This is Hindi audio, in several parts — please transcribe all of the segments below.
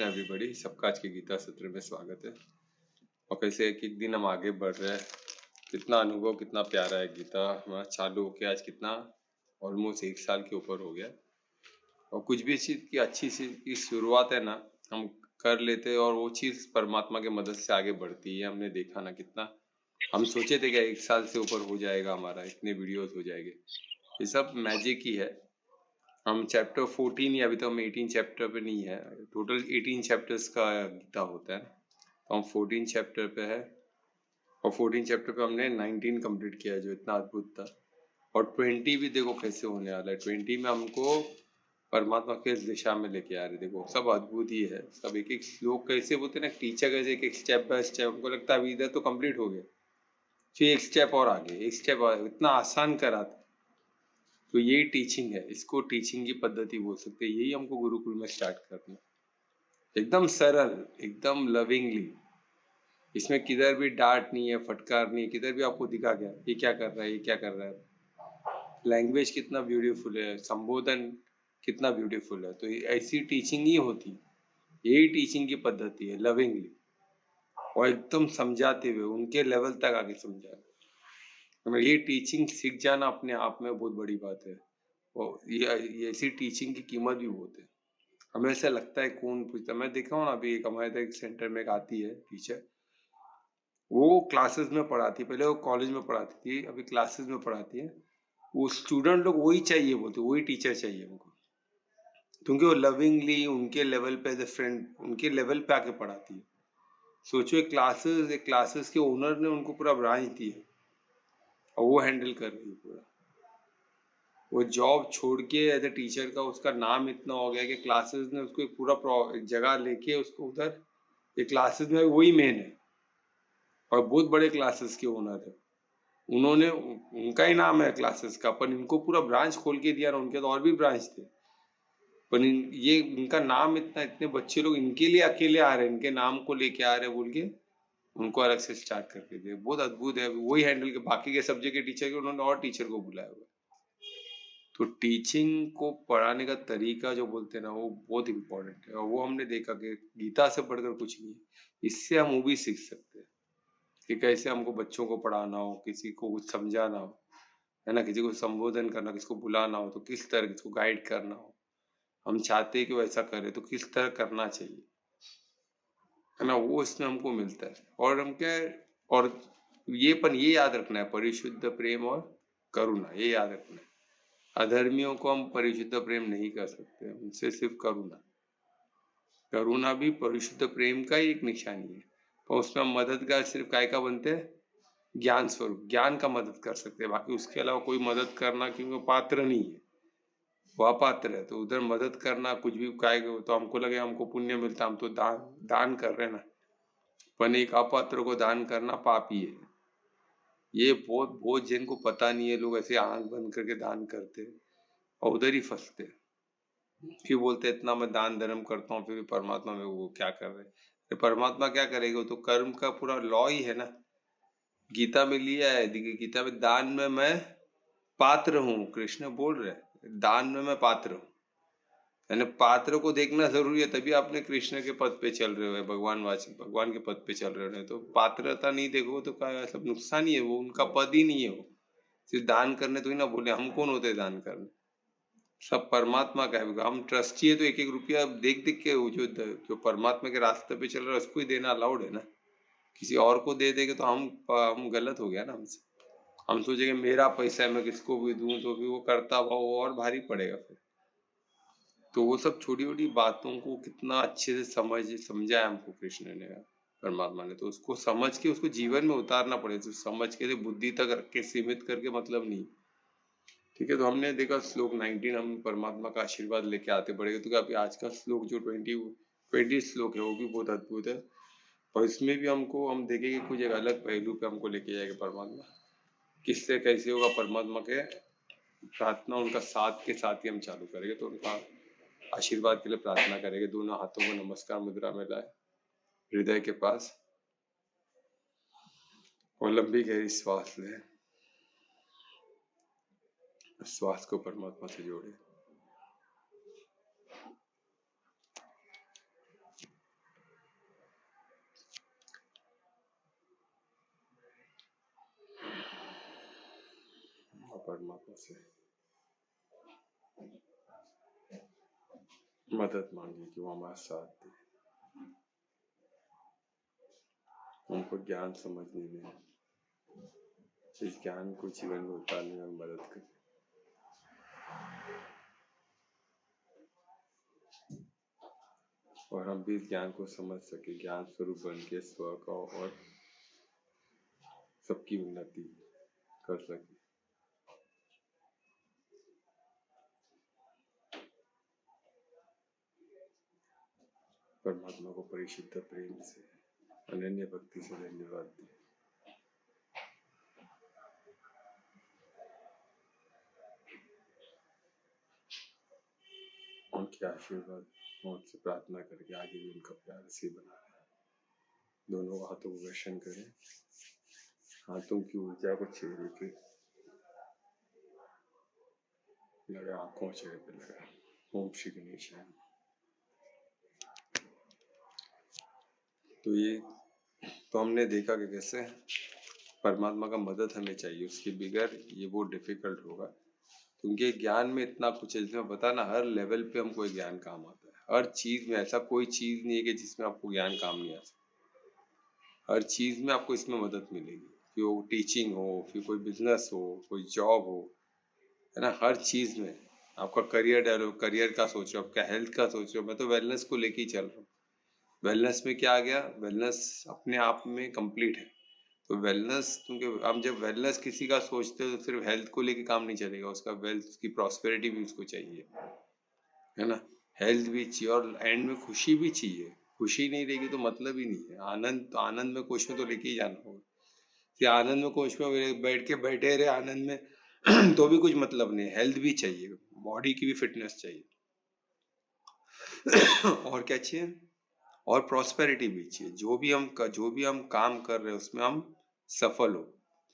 कृष्ण एवरीबॉडी, सबका आज के गीता सत्र में स्वागत है। और कैसे एक एक दिन हम आगे बढ़ रहे हैं, कितना अनुभव, कितना प्यारा है गीता हमारा चालू होके आज कितना ऑलमोस्ट 1 साल के ऊपर हो गया। और कुछ भी चीज की अच्छी चीज की शुरुआत है ना, हम कर लेते हैं और वो चीज परमात्मा के मदद से आगे बढ़ती है। हमने देखा ना कितना हम सोचे थे कि 1 साल से ऊपर हो जाएगा हमारा, इतने वीडियोस हो जाएंगे, ये सब मैजिक ही है। हम चैप्टर 14 या अभी तो हम 18 चैप्टर पे नहीं है, टोटल 18 चैप्टर्स का गीता होता है, तो हम 14 चैप्टर पे है। और 14 चैप्टर पे हमने 19 कंप्लीट किया है, जो इतना अद्भुत था। और 20 भी देखो कैसे होने वाला है। 20 में हमको परमात्मा किस दिशा में लेके आ रहे, देखो सब अद्भुत ही है। सब एक एक श्लोक कैसे बोलते हैं ना, टीचर कैसे एक एक स्टेप बाय स्टेप, हमको लगता है अभी इधर तो कंप्लीट हो गया, फिर एक स्टेप और आगे, एक स्टेप और, इतना आसान करा था। तो यही टीचिंग है, इसको टीचिंग की पद्धति बोल सकते हैं। यही हमको गुरुकुल में स्टार्ट करना, एकदम सरल, एकदम लविंगली। इसमें किधर भी डांट नहीं है, फटकार नहीं है, किधर भी आपको दिखा गया ये क्या कर रहा है, ये क्या कर रहा है। लैंग्वेज कितना ब्यूटीफुल है, संबोधन कितना ब्यूटीफुल है। तो ऐसी टीचिंग ही होती, यही टीचिंग की पद्धति है, लविंगली और एकदम समझाते हुए उनके लेवल तक आगे समझाना। ये टीचिंग सीख जाना अपने आप में बहुत बड़ी बात है। और ये ऐसी टीचिंग की कीमत भी बहुत है। हमें ऐसा लगता है कौन पूछता, मैं देखा हूँ ना, अभी एक हमारे एक सेंटर में एक आती है टीचर, वो क्लासेस में पढ़ाती, पहले वो कॉलेज में पढ़ाती थी, अभी क्लासेस में पढ़ाती है। वो स्टूडेंट लोग वही चाहिए, बोलते वही टीचर चाहिए हमको, क्योंकि वो लविंगली उनके लेवल पे एज ए फ्रेंड उनके लेवल पे आके पढ़ाती है। सोचो एक क्लासेस के ओनर ने उनको पूरा ब्रांच दी है और वो हैंडल कर रही है पूरा। वो जॉब छोड़ के एज ए टीचर का उसका नाम इतना हो गया कि क्लासेस ने उसको एक पूरा एक जगह लेके उसको उधर, ये क्लासेस में वही मेन है और बहुत बड़े क्लासेस के ओनर है। उन्होंने, उनका ही नाम है क्लासेस का, पर इनको पूरा ब्रांच खोल के दिया ना, उनके तो और भी ब्रांच थे, पर ये इनका नाम इतना, इतने बच्चे लोग इनके लिए अकेले आ रहे हैं, इनके नाम को लेके आ रहे हैं बोल के उनको अलग से स्टार्ट करके दिए। बहुत अद्भुत है। वही हैंडल के बाकी के सब्जेक्ट के टीचर के उन्होंने और टीचर को बुलाया हुआ है। तो टीचिंग को पढ़ाने का तरीका जो बोलते हैं ना, वो बहुत इम्पोर्टेंट है। और वो हमने देखा कि गीता से पढ़कर कुछ नहीं है, इससे हम वो भी सीख सकते हैं कि कैसे हमको बच्चों को पढ़ाना हो, किसी को कुछ समझाना हो, है ना, किसी को संबोधन करना, किसी को बुलाना हो तो किस तरह, किसको गाइड करना हो, हम चाहते हैं कि वो ऐसा करे तो किस तरह करना चाहिए, है ना, वो इसमें हमको मिलता है। और हम क्या, और ये याद रखना है, परिशुद्ध प्रेम और करुणा, ये याद रखना है। अधर्मियों को हम परिशुद्ध प्रेम नहीं कर सकते, उनसे सिर्फ करुणा। करुणा भी परिशुद्ध प्रेम का ही एक निशानी है। तो उसमें हम मददगार सिर्फ काय का बनते हैं, ज्ञान स्वरूप, ज्ञान का मदद कर सकते हैं। बाकी उसके अलावा कोई मदद करना, क्योंकि पात्र नहीं है, वह पात्र है, तो उधर मदद करना कुछ भी काय, तो हमको लगे हमको पुण्य मिलता, हम तो दान कर रहे हैं ना, पर एक अपात्र को दान करना पाप ही है। ये बहुत बहुत जिनको पता नहीं है, लोग ऐसे आंख बंद करके दान करते और उधर ही फंसते। फिर बोलते इतना मैं दान धर्म करता हूँ, फिर भी परमात्मा में वो क्या कर रहे हैं। परमात्मा क्या करेगा, तो कर्म का पूरा लॉ ही है ना। गीता में लिया है, गीता में दान में मैं पात्र हूँ, कृष्ण बोल रहे दान में मैं पात्र हूँ। यानी पात्र को देखना जरूरी है, तभी आपने कृष्ण के पद पे चल रहे हो, भगवान के पद पे चल रहे हो। नहीं तो पात्रता नहीं देखो तो क्या, सब नुकसान ही है, वो उनका पद ही नहीं है। वो सिर्फ दान करने तो ही ना बोले, हम कौन होते दान करने, सब परमात्मा का है। हम ट्रस्टी है तो एक एक रुपया देख देख के जो परमात्मा के रास्ते पे चल रहा है उसको ही देना अलाउड है ना। किसी और को दे देंगे तो हम गलत हो गया ना हमसे। हम सोचेंगे मेरा पैसा है मैं किसको भी दूं, तो भी वो करता हुआ वो और भारी पड़ेगा फिर। तो वो सब छोटी छोटी बातों को कितना अच्छे से समझा है हमको कृष्ण ने, परमात्मा ने। तो उसको समझ के उसको जीवन में उतारना पड़ेगा। तो समझ के बुद्धि तक रख के सीमित करके मतलब नहीं। ठीक है, तो हमने देखा श्लोक 19, हम परमात्मा का आशीर्वाद लेके आते बढ़ेगा। तो अभी आज का श्लोक जो 20 श्लोक है वो भी बहुत अद्भुत है। और इसमें भी हम देखेंगे कुछ एक अलग पहलू पे हमको लेके जाएगा परमात्मा, किससे कैसे होगा। परमात्मा के प्रार्थना उनका साथ के साथ ही हम चालू करेंगे। तो उनका आशीर्वाद के लिए प्रार्थना करेंगे। दोनों हाथों को नमस्कार मुद्रा में लाए हृदय के पास और लंबी गहरी श्वास लें, श्वास को परमात्मा से जोड़े। परमात्मा से मदद मांगी कि वो हमारा साथ दे, उनको ज्ञान समझने में, इस ज्ञान को जीवन में उतारने में मदद करें। और हम भी इस ज्ञान को समझ सके, ज्ञान स्वरूप बन के स्व का और सबकी उन्नति कर सके। परमात्मा को परिशुद्ध प्रेम से, अनन्य भक्ति से धन्यवाद दें। उनके आशीर्वाद मुझसे प्रार्थना करके आगे भी उनका प्यार से बना रहे। दोनों हाथों को दर्शन करें, हाथों की ऊर्जा को चेहरे पे लगा, आंखों चेहरे पे लगा। ओम श्री गणेश। तो हमने देखा कि कैसे परमात्मा का मदद हमें चाहिए, उसके बगैर ये बहुत डिफिकल्ट होगा, क्योंकि ज्ञान में इतना कुछ है। जिसमें पता ना, हर लेवल पे हमको ज्ञान काम आता है। हर चीज में, ऐसा कोई चीज नहीं है कि जिसमें आपको ज्ञान काम नहीं आ सकता। हर चीज में आपको इसमें मदद मिलेगी, फिर वो टीचिंग हो, फिर कोई बिजनेस हो, कोई जॉब हो, है ना। हर चीज में आपका करियर डेवलप, करियर का सोचो, आपका हेल्थ का सोचो। मैं तो वेलनेस को लेके ही चल रहा हूँ। वेलनेस में क्या आ गया, वेलनेस अपने आप में कंप्लीट है। तो वेलनेस, क्योंकि हम जब वेलनेस किसी का सोचते हैं तो सिर्फ हेल्थ को लेके काम नहीं चलेगा, उसका वेल्थ, उसकी प्रॉस्पेरिटी भी उसको चाहिए, है ना। हेल्थ भी चाहिए और एंड में खुशी भी चाहिए। खुशी नहीं रहेगी तो मतलब ही नहीं है। आनंद, तो आनंद में कोश में तो लेके ही जाना होगा। कि आनंद में कोश में बैठ के बैठे रहे आनंद में तो भी कुछ मतलब नहीं। हेल्थ भी चाहिए, बॉडी की भी फिटनेस चाहिए और क्या चाहिए, और प्रॉस्पेरिटी भी चाहिए। जो भी हम काम कर रहे हैं उसमें हम सफल हो,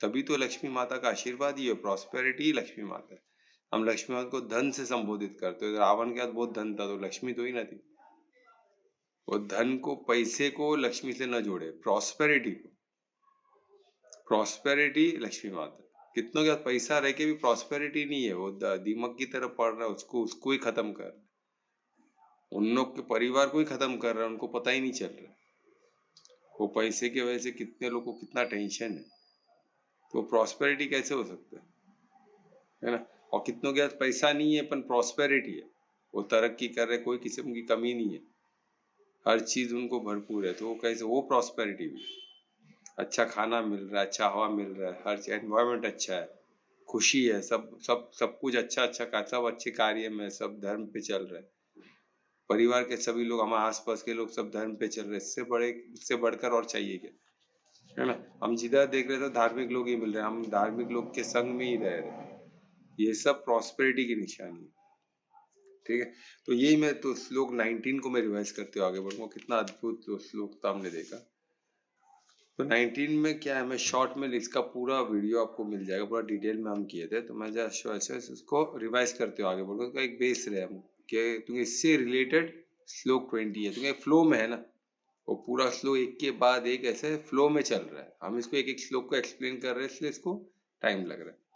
तभी तो लक्ष्मी माता का आशीर्वाद ही है। प्रॉस्पेरिटी लक्ष्मी माता है। हम लक्ष्मी माता को धन से संबोधित करते हैं। रावण के पास बहुत धन था, तो लक्ष्मी तो ही ना थी। वो धन को, पैसे को लक्ष्मी से न जोड़े, प्रॉस्पेरिटी को। प्रॉस्पेरिटी लक्ष्मी माता। कितनों के पास पैसा रह के भी प्रॉस्पेरिटी नहीं है, वो दीमक की तरफ पड़ रहा है, उसको ही खत्म कर, उन लोग के परिवार को ही खत्म कर रहा है, उनको पता ही नहीं चल रहा। वो पैसे की वजह से कितने लोगों को कितना टेंशन है, तो प्रॉस्पेरिटी कैसे हो सकता है ना। और कितनों के पास पैसा नहीं है पर प्रॉस्पेरिटी है, वो तरक्की कर रहे, कोई किस्म की कमी नहीं है, हर चीज उनको भरपूर है। तो वो कैसे, वो प्रॉस्पेरिटी भी, अच्छा खाना मिल रहा है, अच्छा हवा मिल रहा है, हर एनवायरमेंट अच्छा है, खुशी है, सब सब सब कुछ अच्छा अच्छा का, सब अच्छे कार्य में, सब धर्म पे चल रहे हैं। परिवार के सभी लोग, हमारे आसपास के लोग सब धर्म पे चल रहे हैं। इससे बढ़कर और चाहिए क्या, है ना। हम जिधर देख रहे थे धार्मिक लोग ही मिल रहे हैं, हम धार्मिक लोग के संग में ही रह रहे हैं। ये सब प्रॉस्पेरिटी की निशानी है, ठीक है। तो यही मैं तो श्लोक 19 को मैं रिवाइज करते हुए आगे बढ़ूंगा। कितना अद्भुत श्लोक था, हमने देखा। तो 19 में क्या है, मैं शॉर्ट में, इसका पूरा वीडियो आपको मिल जाएगा, पूरा डिटेल में हम किए थे। तो मैं जैसे उसको रिवाइज करते हुए आगे बढ़ूंगा। तो एक बेस रहे हम कि तुम्हें इससे रिलेटेड श्लोक 20 है, तुम्हें फ्लो में है ना। वो पूरा श्लोक एक के बाद एक ऐसे फ्लो में चल रहा है। हम इसको एक एक श्लोक को एक्सप्लेन कर रहे हैं, इसलिए इसको टाइम लग रहा है।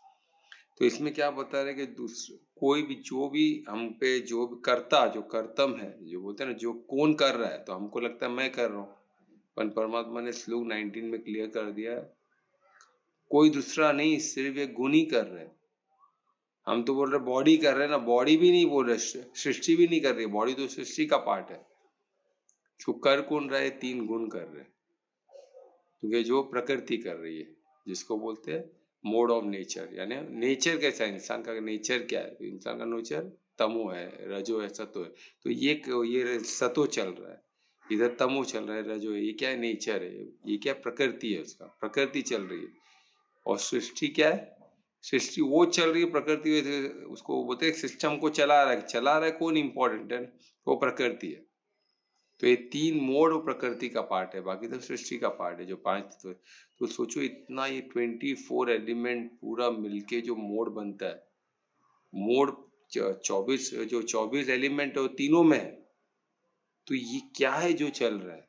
तो इसमें क्या बता रहे हैं कि दूसरे कोई भी, जो भी हम पे, जो भी कर्ता, जो कर्तम है, जो बोलते हैं ना, जो कौन कर रहा है, तो हमको लगता है मैं कर रहा हूँ, पर परमात्मा ने श्लोक 19 में क्लियर कर दिया, कोई दूसरा नहीं, सिर्फ एक गुण ही कर रहे हैं। हम तो बोल रहे बॉडी कर रहे हैं ना, बॉडी भी नहीं बोल रहे, सृष्टि भी नहीं कर रही, बॉडी तो सृष्टि का पार्ट है। जो कर कौन रहा है, 3 गुण कर रहे हैं, क्योंकि जो प्रकृति कर रही है, जिसको बोलते हैं मोड ऑफ नेचर, यानी नेचर कैसा है, इंसान का नेचर क्या है। तो इंसान का नेचर तमो है, रजो है, सतो है। तो ये सतो चल रहा है, इधर तमो चल रहा है, रजो है। ये क्या है, नेचर है, ये क्या प्रकृति है, उसका प्रकृति चल रही है। और सृष्टि क्या है, सृष्टि वो चल रही है, प्रकृति उसको बोलते हैं सिस्टम को चला रहा है कौन इम्पोर्टेंट है, वो प्रकृति है। तो ये 3 मोड प्रकृति का पार्ट है, बाकी तो सृष्टि का पार्ट है, जो 5 तत्व। तो सोचो इतना, ये 24 एलिमेंट पूरा मिलके जो मोड बनता है, मोड 24 एलिमेंट है, तीनों में है। तो ये क्या है जो चल रहा है,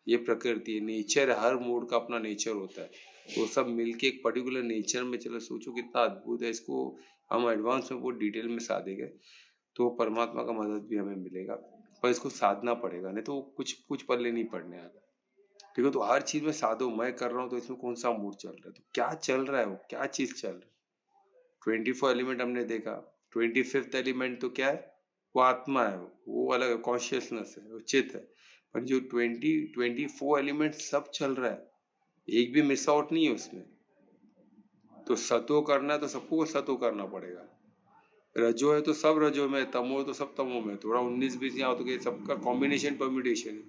ये प्रकृति है, नेचर है, हर मूड का अपना नेचर होता है। तो सब मिलके एक पर्टिकुलर नेचर में चलो, सोचो कितना अद्भुत है। इसको हम एडवांस में बहुत डिटेल में साधेंगे तो परमात्मा का मदद भी हमें मिलेगा, पर इसको साधना पड़ेगा, नहीं तो कुछ कुछ पल्ले नहीं पड़ने वाला। ठीक है, तो हर चीज में साधो। मैं कर रहा हूँ तो इसमें कौन सा मूड चल रहा है, तो क्या चल रहा है, वो क्या चीज चल रहा है। 24 एलिमेंट हमने देखा, 25th एलिमेंट तो क्या है, वो आत्मा है, वो अलग कॉन्शियसनेस है, वो चित है। पर जो 24 एलिमेंट सब चल रहा है, एक भी मिस आउट नहीं है उसमें। तो सतो करना है तो सबको सतो करना पड़ेगा। रजो है तो सब रजो में, तमो है तो सब तमो में। थोड़ा 19-20 यहाँ तो सबका कॉम्बिनेशन परम्यूटेशन है।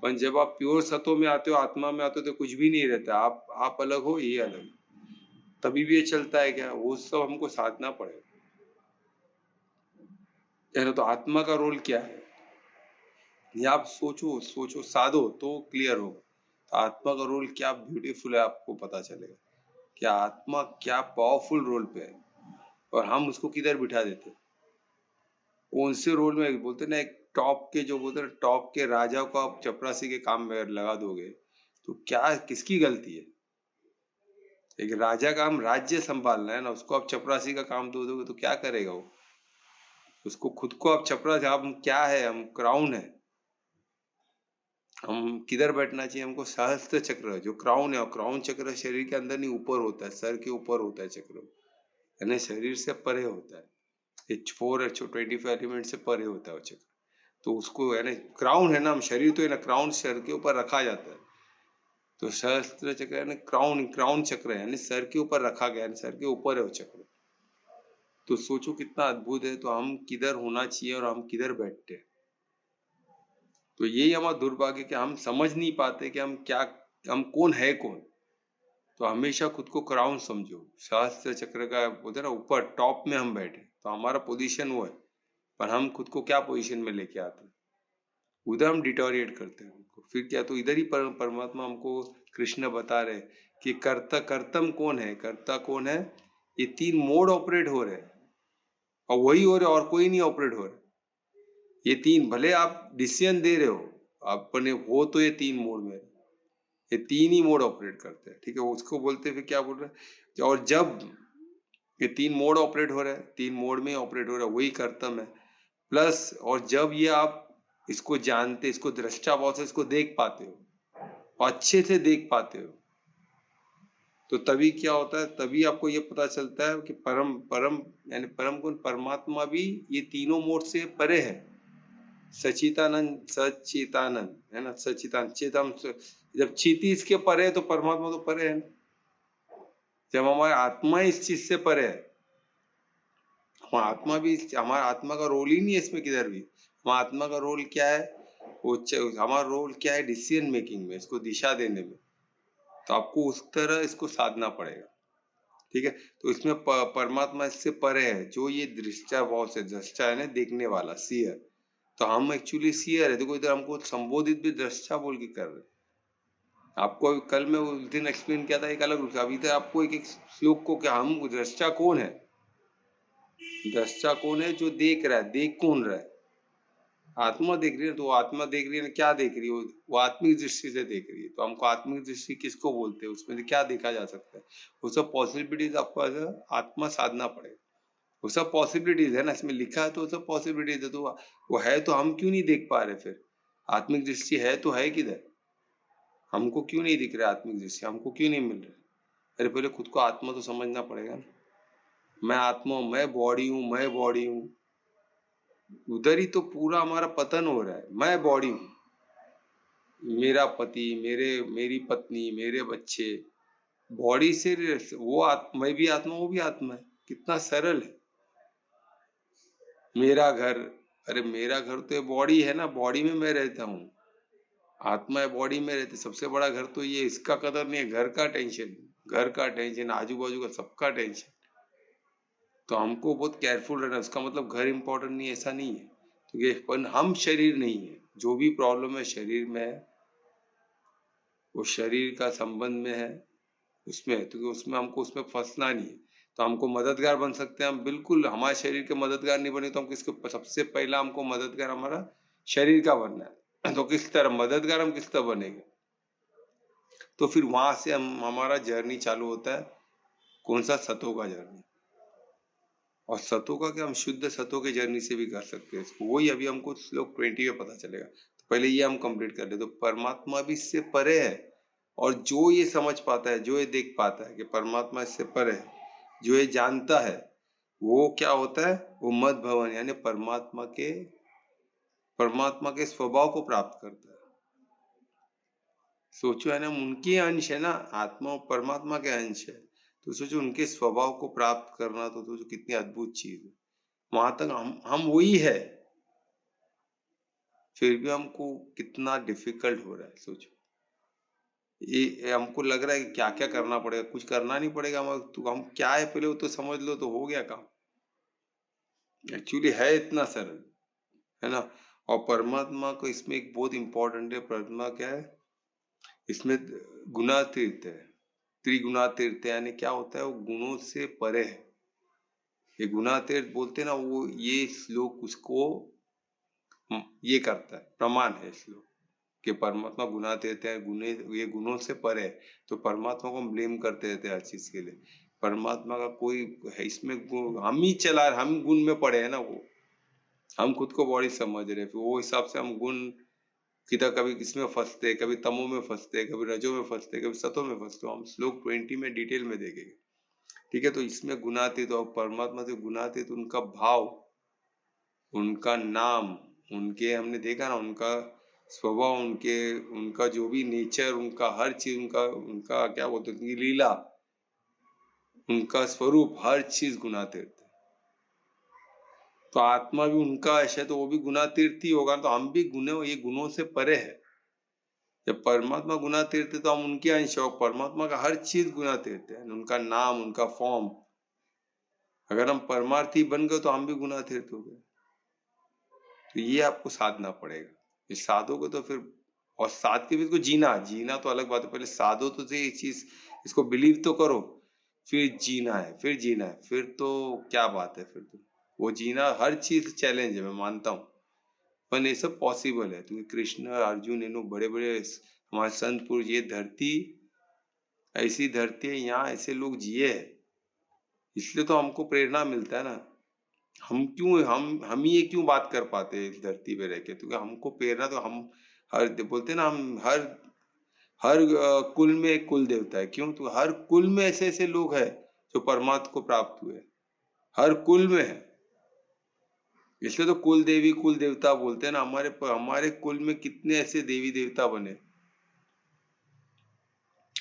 पर जब आप प्योर सतो में आते हो, आत्मा में आते हो, तो कुछ भी नहीं रहता। आप अलग हो, ये अलग। तभी भी ये चलता है क्या, वो सब हमको साधना पड़ेगा। तो आत्मा का रोल क्या है, ये आप सोचो सोचो, साधो तो क्लियर हो। तो आत्मा का रोल क्या ब्यूटीफुल है, आपको पता चलेगा कि आत्मा क्या पावरफुल रोल पे है, और हम उसको किधर बिठा देते। कौन से रोल में बोलते ना, एक टॉप के जो बोलते ना, टॉप के राजा को आप चपरासी के काम में लगा दोगे तो क्या, किसकी गलती है। एक राजा का हम राज्य संभालना है ना, उसको आप चपरासी का काम दे दोगे तो क्या करेगा वो। उसको खुद को आप चपरासी, हम क्या है, हम क्राउन है। हम किधर बैठना चाहिए हमको, सहस्त्र चक्र जो क्राउन है, और क्राउन चक्र शरीर के अंदर नहीं, ऊपर होता है, सर के ऊपर होता है चक्र, यानी शरीर से परे होता है। 24 एलिमेंट से परे होता है वो चक्र। तो उसको यानी क्राउन है ना, हम शरीर तो है ना, क्राउन सर के ऊपर रखा जाता है। तो सहस्त्र चक्र यानी क्राउन, क्राउन चक्र है, यानी सर के ऊपर रखा गया, यानी सर के ऊपर है वो चक्र। तो सोचो कितना अद्भुत है। तो हम किधर होना चाहिए और हम किधर बैठते हैं। तो यही हमारा दुर्भाग्य कि हम समझ नहीं पाते कि हम क्या, हम कौन है कौन। तो हमेशा खुद को क्राउन समझो, सहस्त्र चक्र का बोलते ना, ऊपर टॉप में हम बैठे, तो हमारा पोजीशन वो है। पर हम खुद को क्या पोजीशन में लेके आते हैं, उधर हम डिटोरिएट करते हैं उनको। फिर क्या, तो इधर ही परमात्मा हमको कृष्ण बता रहे कि कर्ता कर्तम कौन है, कर्ता कौन है। ये 3 मोड ऑपरेट हो रहे हैं, और वही हो रहे, और कोई नहीं ऑपरेट हो रहा। ये 3 भले आप डिसीजन दे रहे हो, अपने हो तो ये 3 मोड में, ये 3 ही मोड ऑपरेट करते हैं। ठीक है, उसको बोलते हैं, फिर क्या बोल रहे हैं, और जब ये 3 मोड ऑपरेट हो रहा है, 3 मोड में ऑपरेट हो रहा है, वही कर्तव्य है। प्लस और जब ये आप इसको जानते, इसको दृष्टा भाव से इसको देख पाते हो, और अच्छे से देख पाते हो, तो तभी क्या होता है, तभी आपको ये पता चलता है कि परम परम यानी परम गुण परमात्मा भी ये तीनों मोड से परे है। सचितानंद, सचितानंद है ना, सचितानंद चेतन। जब चीती इसके परे है तो परमात्मा तो परे है ना। जब हमारा आत्मा इस चीज से परे है, हमारा आत्मा भी, हमारा आत्मा का रोल ही नहीं है इसमें किधर भी। हमारा आत्मा का रोल क्या है, वो हमारा रोल क्या है, डिसीजन मेकिंग में, इसको दिशा देने में। तो आपको उस तरह इसको साधना पड़ेगा। ठीक है, तो इसमें परमात्मा इससे परे है, जो ये दृष्टा भाव से, दृष्टा है ना, देखने वाला, सीयर। तो हम एक्चुअली सीयर है। देखो इधर हमको संबोधित भी दृष्टा बोल के कर रहे। आपको कल मैं उस दिन एक्सप्लेन किया था एक अलग रूप से, अभी तक आपको एक एक श्लोक को, क्या हम दृष्टा कौन है, दृष्टा कौन है, जो देख रहा है, देख कौन रहा है, आत्मा देख रही है। तो आत्मा देख रही है, क्या देख रही है, वो आत्मिक दृष्टि से देख रही है। तो हमको आत्मिक दृष्टि किसको बोलते हैं, उसमें क्या देखा जा सकता है, वो सब पॉसिबिलिटीज आपको आत्मा साधना पड़ेगा। वो सब पॉसिबिलिटीज है ना, इसमें लिखा है, तो वो सब पॉसिबिलिटीज है। तो वो है, तो हम क्यों नहीं देख पा रहे फिर। आत्मिक दृष्टि है तो है किधर, हमको क्यों नहीं दिख रहा आत्मिक दृष्टि, हमको क्यों नहीं मिल रहा। अरे पहले खुद को आत्मा तो समझना पड़ेगा ना। मैं आत्मा हूँ, मैं बॉडी हूँ, मैं बॉडी हूँ, उधर ही तो पूरा हमारा पतन हो रहा है। मैं बॉडी हूँ, मेरा पति, मेरी पत्नी, मेरे बच्चे, बॉडी से वो मैं भी आत्मा, वो भी आत्मा है। कितना सरल है। मेरा घर, अरे मेरा घर तो ये बॉडी है ना, बॉडी में मैं रहता हूँ। आत्मा है, बॉडी में रहती। सबसे बड़ा घर तो ये, इसका कदर नहीं है, घर का टेंशन, घर का टेंशन, आजू बाजू का सबका टेंशन। तो हमको बहुत केयरफुल रहना। उसका मतलब घर इंपॉर्टेंट नहीं है, ऐसा नहीं है। तो ये हम शरीर नहीं है। जो भी प्रॉब्लम है शरीर में है, वो शरीर का संबंध में है, उसमें है। तो उसमें हमको, उसमें फंसना नहीं है। तो हमको मददगार बन सकते हैं हम, बिल्कुल। हमारे शरीर के मददगार नहीं बने तो हम किसके, सबसे पहला हमको मददगार हमारा शरीर का बनना है। तो किस तरह मददगार हम किस तरह बनेंगे, तो फिर वहां से हमारा जर्नी चालू होता है। कौन सा? सतो का जर्नी। और सतो का क्या, हम शुद्ध सतो के जर्नी से भी कर सकते हैं इसको। वही अभी हमको श्लोक 20 में पता चलेगा। तो पहले ये हम कंप्लीट कर ले। तो परमात्मा भी इससे परे है, और जो ये समझ पाता है, जो ये देख पाता है कि परमात्मा इससे परे है, जो ये जानता है, वो क्या होता है? वो मद भवन यानी परमात्मा के स्वभाव को प्राप्त करता है। सोचो, है ना, उनके अंश है ना, आत्मा और परमात्मा के अंश है। तो सोचो उनके स्वभाव को प्राप्त करना, तो सोचो कितनी अद्भुत चीज है। वहां तक हम वही है, फिर भी हमको कितना डिफिकल्ट हो रहा है। सोचो, ये हमको लग रहा है कि क्या क्या करना पड़ेगा। कुछ करना नहीं पड़ेगा, हम क्या है पहले वो तो समझ लो, तो हो गया काम। एक्चुअली है इतना सरल, है ना। और परमात्मा को इसमें एक बहुत इंपॉर्टेंट है। परमात्मा क्या है इसमें? गुणातीत है, त्रिगुणातीत, यानी क्या होता है? वो गुणों से परे है। ये गुणातीत बोलते हैं ना, वो ये श्लोक उसको ये करता है, प्रमाण है श्लोक कि परमात्मा गुणातीत है, गुणे ये गुणों से परे है। तो परमात्मा को हम ब्लेम करते रहते हैं हर चीज के लिए। परमात्मा का कोई है इसमें हम ही चला, हम गुण में पड़े हैं ना। वो हम खुद को बॉडी समझ रहे हैं, फिर वो हिसाब से हम गुण किधर कभी किसमें फंसते, कभी तमो में फंसते, कभी रजो में फंसते, कभी सतो में फंसते। हम श्लोक 20 में डिटेल में देखेंगे, ठीक है। तो इसमें गुणातीत और परमात्मा से गुणातीत, उनका भाव, उनका नाम, उनके हमने देखा ना, उनका स्वभाव, उनका जो भी नेचर, उनका हर चीज, उनका क्या बोलते हैं, उनकी लीला, उनका स्वरूप, हर चीज गुणातीत। तो आत्मा भी उनका ऐसा है, तो वो भी गुणातीत ही होगा। तो हम भी ये गुणों से परे है। जब परमात्मा गुणातीत है तो हम उनके अंश हो। परमात्मा का हर चीज गुणातीत है, उनका नाम, उनका फॉर्म। अगर हम परमार्थी बन गए तो हम भी गुणातीत हो गए। तो ये आपको साधना पड़ेगा। ये साधोगे तो फिर, और साध के भी इसको जीना तो अलग बात है। पहले साधो तो ये चीज, इसको बिलीव तो करो, फिर जीना है, फिर तो क्या बात है। फिर तो वो जीना, हर चीज चैलेंज है, मैं मानता हूँ। पर ये सब पॉसिबल है, क्योंकि कृष्ण, अर्जुन, इन बड़े बड़े हमारे संत पुरुष, ये धरती ऐसी धरती है, यहाँ ऐसे लोग जिए है, इसलिए तो हमको प्रेरणा मिलता है ना। हम ही ये क्यों बात कर पाते हैं इस धरती पे रह के? क्योंकि हमको प्रेरणा तो हम हर बोलते हैं ना, हम हर कुल में एक कुल देवता है। क्यों? तो हर कुल में ऐसे ऐसे लोग हैं जो परमात्मा को प्राप्त हुए, हर कुल में है। इसलिए तो कुल देवी कुल देवता बोलते हैं ना। हमारे कुल में कितने ऐसे देवी देवता बने,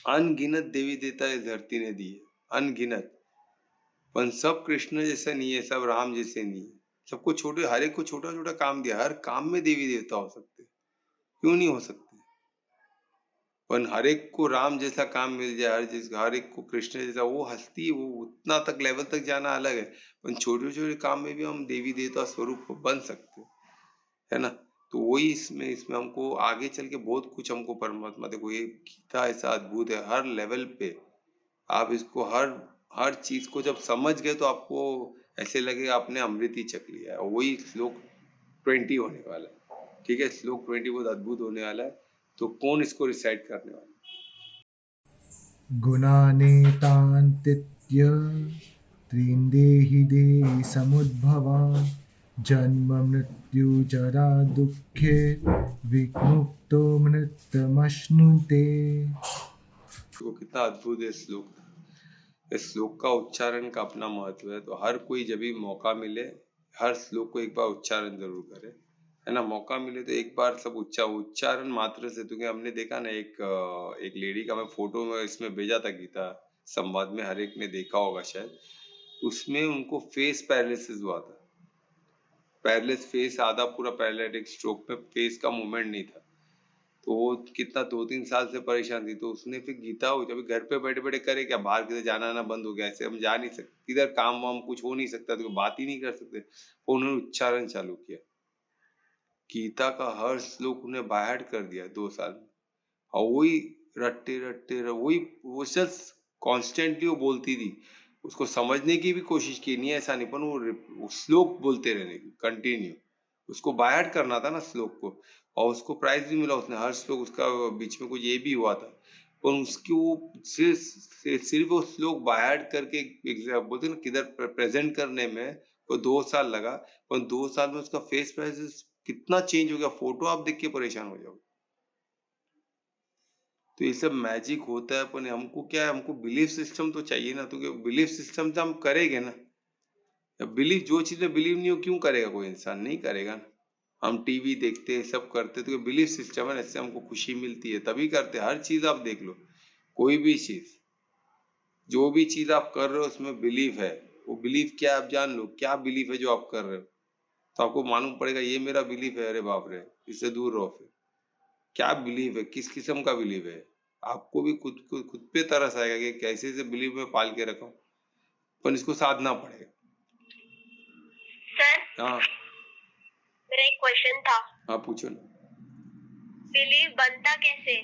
अनगिनत देवी देवता इस धरती ने दी है, अनगिनत। पर सब कृष्ण जैसा नहीं है, सब राम जैसे नहीं है। सबको छोटे, हर एक को छोटा छोटा काम दिया। हर काम में देवी देवता हो सकते, क्यों नहीं हो सकते? पर हर एक को राम जैसा काम मिल जाए, हर एक को कृष्ण जैसा, वो हस्ती, वो उतना तक लेवल तक जाना अलग है। पर छोटे छोटे काम में भी हम देवी देवता स्वरूप बन सकते, है ना। तो वही इसमें हमको आगे चल के बहुत कुछ हमको परमात्मा, देखो ये गीता ऐसा अद्भुत है हर लेवल पे। आप इसको हर चीज को जब समझ गए तो आपको ऐसे लगेगा आपने अमृत ही चख लिया है। और वही श्लोक 20 होने वाला है, ठीक है। श्लोक 20 बहुत अद्भुत होने वाला है। तो कौन इसको रिसाइट करने वाला है? गुणानेतान्तित्य त्रिन्देहि देहि समुद्भवा जन्म मृत्यु जरा दुःखे विमुक्तो मृतमश्नुते। वो कितना अद्भुत है श्लोक। इस श्लोक का उच्चारण का अपना महत्व है। तो हर कोई जब भी मौका मिले, हर श्लोक को एक बार उच्चारण जरूर करे, है ना। मौका मिले तो एक बार सब उच्चारण मात्र से। क्योंकि हमने देखा ना, एक लेडी का मैं फोटो में इसमें भेजा था गीता संवाद में, हर एक ने देखा होगा शायद। उसमें उनको फेस पैरालिसिस हुआ था। पैरालिस फेस, आधा पूरा पैरालिटिक स्ट्रोक में, फेस का मूवमेंट नहीं था। तो वो कितना 2-3 साल से परेशान थी। तो उसने फिर गीता हो, जब घर पे बैठे बैठे करे क्या, बाहर किधर जाना आना बंद हो गया, ऐसे हम जा नहीं सकते, इधर काम वाम कुछ हो नहीं सकता, तो बात ही नहीं कर सकते। तो उन्होंने उच्चारण चालू किया, गीता का हर श्लोक उन्हें बाहर कर दिया 2 साल में। और वही रट्टे रट्टे वही वो जस्ट कॉन्स्टेंटली वो बोलती थी। उसको समझने की भी कोशिश की, नहीं ऐसा नहीं, पर वो श्लोक बोलते रहने की कंटिन्यू। उसको बायहार्ट करना था ना श्लोक को। और उसको प्राइज भी मिला, उसने हर श्लोक उसका बीच में कुछ ये भी हुआ था। और उसकी वो सिर्फ वो श्लोक बाहर करके बोलते हैं ना किधर प्रेजेंट करने में वो 2 साल लगा, और 2 साल में उसका फेस प्रेजेंस कितना चेंज हो गया, फोटो आप देख के परेशान हो जाओगे। तो ये सब मैजिक होता है, पर हमको क्या है, हमको बिलीफ सिस्टम तो चाहिए ना, तो बिलीफ सिस्टम से हम करेंगे ना। बिलीव जो चीजें बिलीव नहीं हो क्यों करेगा कोई इंसान, नहीं करेगा ना। हम टीवी देखते हैं, सब करते, तो बिलीफ सिस्टम है, इससे हमको खुशी मिलती है तभी करते हैं। हर चीज आप देख लो, कोई भी चीज, जो भी चीज आप कर रहे हो उसमें बिलीफ है। वो बिलीफ क्या है आप जान लो, क्या बिलीफ है जो आप कर रहे हो, तो आपको मालूम पड़ेगा ये मेरा बिलीफ है, अरे बाप रे इससे दूर रहो। फिर क्या बिलीव है, किस किस्म का बिलीव है, आपको भी खुद पे तरस आएगा कि कैसे से बिलीव में पाल के रखा हूं, पर इसको साधना पड़ेगा। सर, हाँ मेरा एक क्वेश्चन था। हाँ पूछो ना। बिलीव बनता कैसे?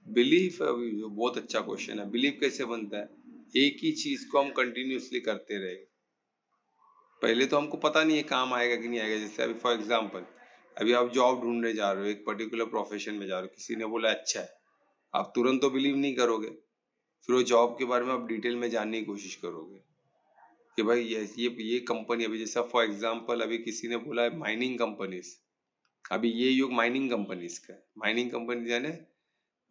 बिलीफ बहुत अच्छा क्वेश्चन है। बिलीफ कैसे बनता है, एक ही चीज को हम कंटिन्यूअसली करते रहे, पहले तो हमको पता नहीं है काम आएगा कि नहीं आएगा। जैसे अभी फॉर एग्जांपल, अभी आप जॉब ढूंढने जा रहे हो, एक पर्टिकुलर प्रोफेशन में जा रहे हो, किसी ने बोला अच्छा है, आप तुरंत तो बिलीव नहीं करोगे, फिर वो जॉब के बारे में आप डिटेल में जानने की कोशिश करोगे कि भाई ये कंपनी, अभी जैसा फॉर एग्जांपल अभी किसी ने बोला है माइनिंग कंपनीज, अभी ये युग माइनिंग कंपनीज का है। माइनिंग कंपनी यानी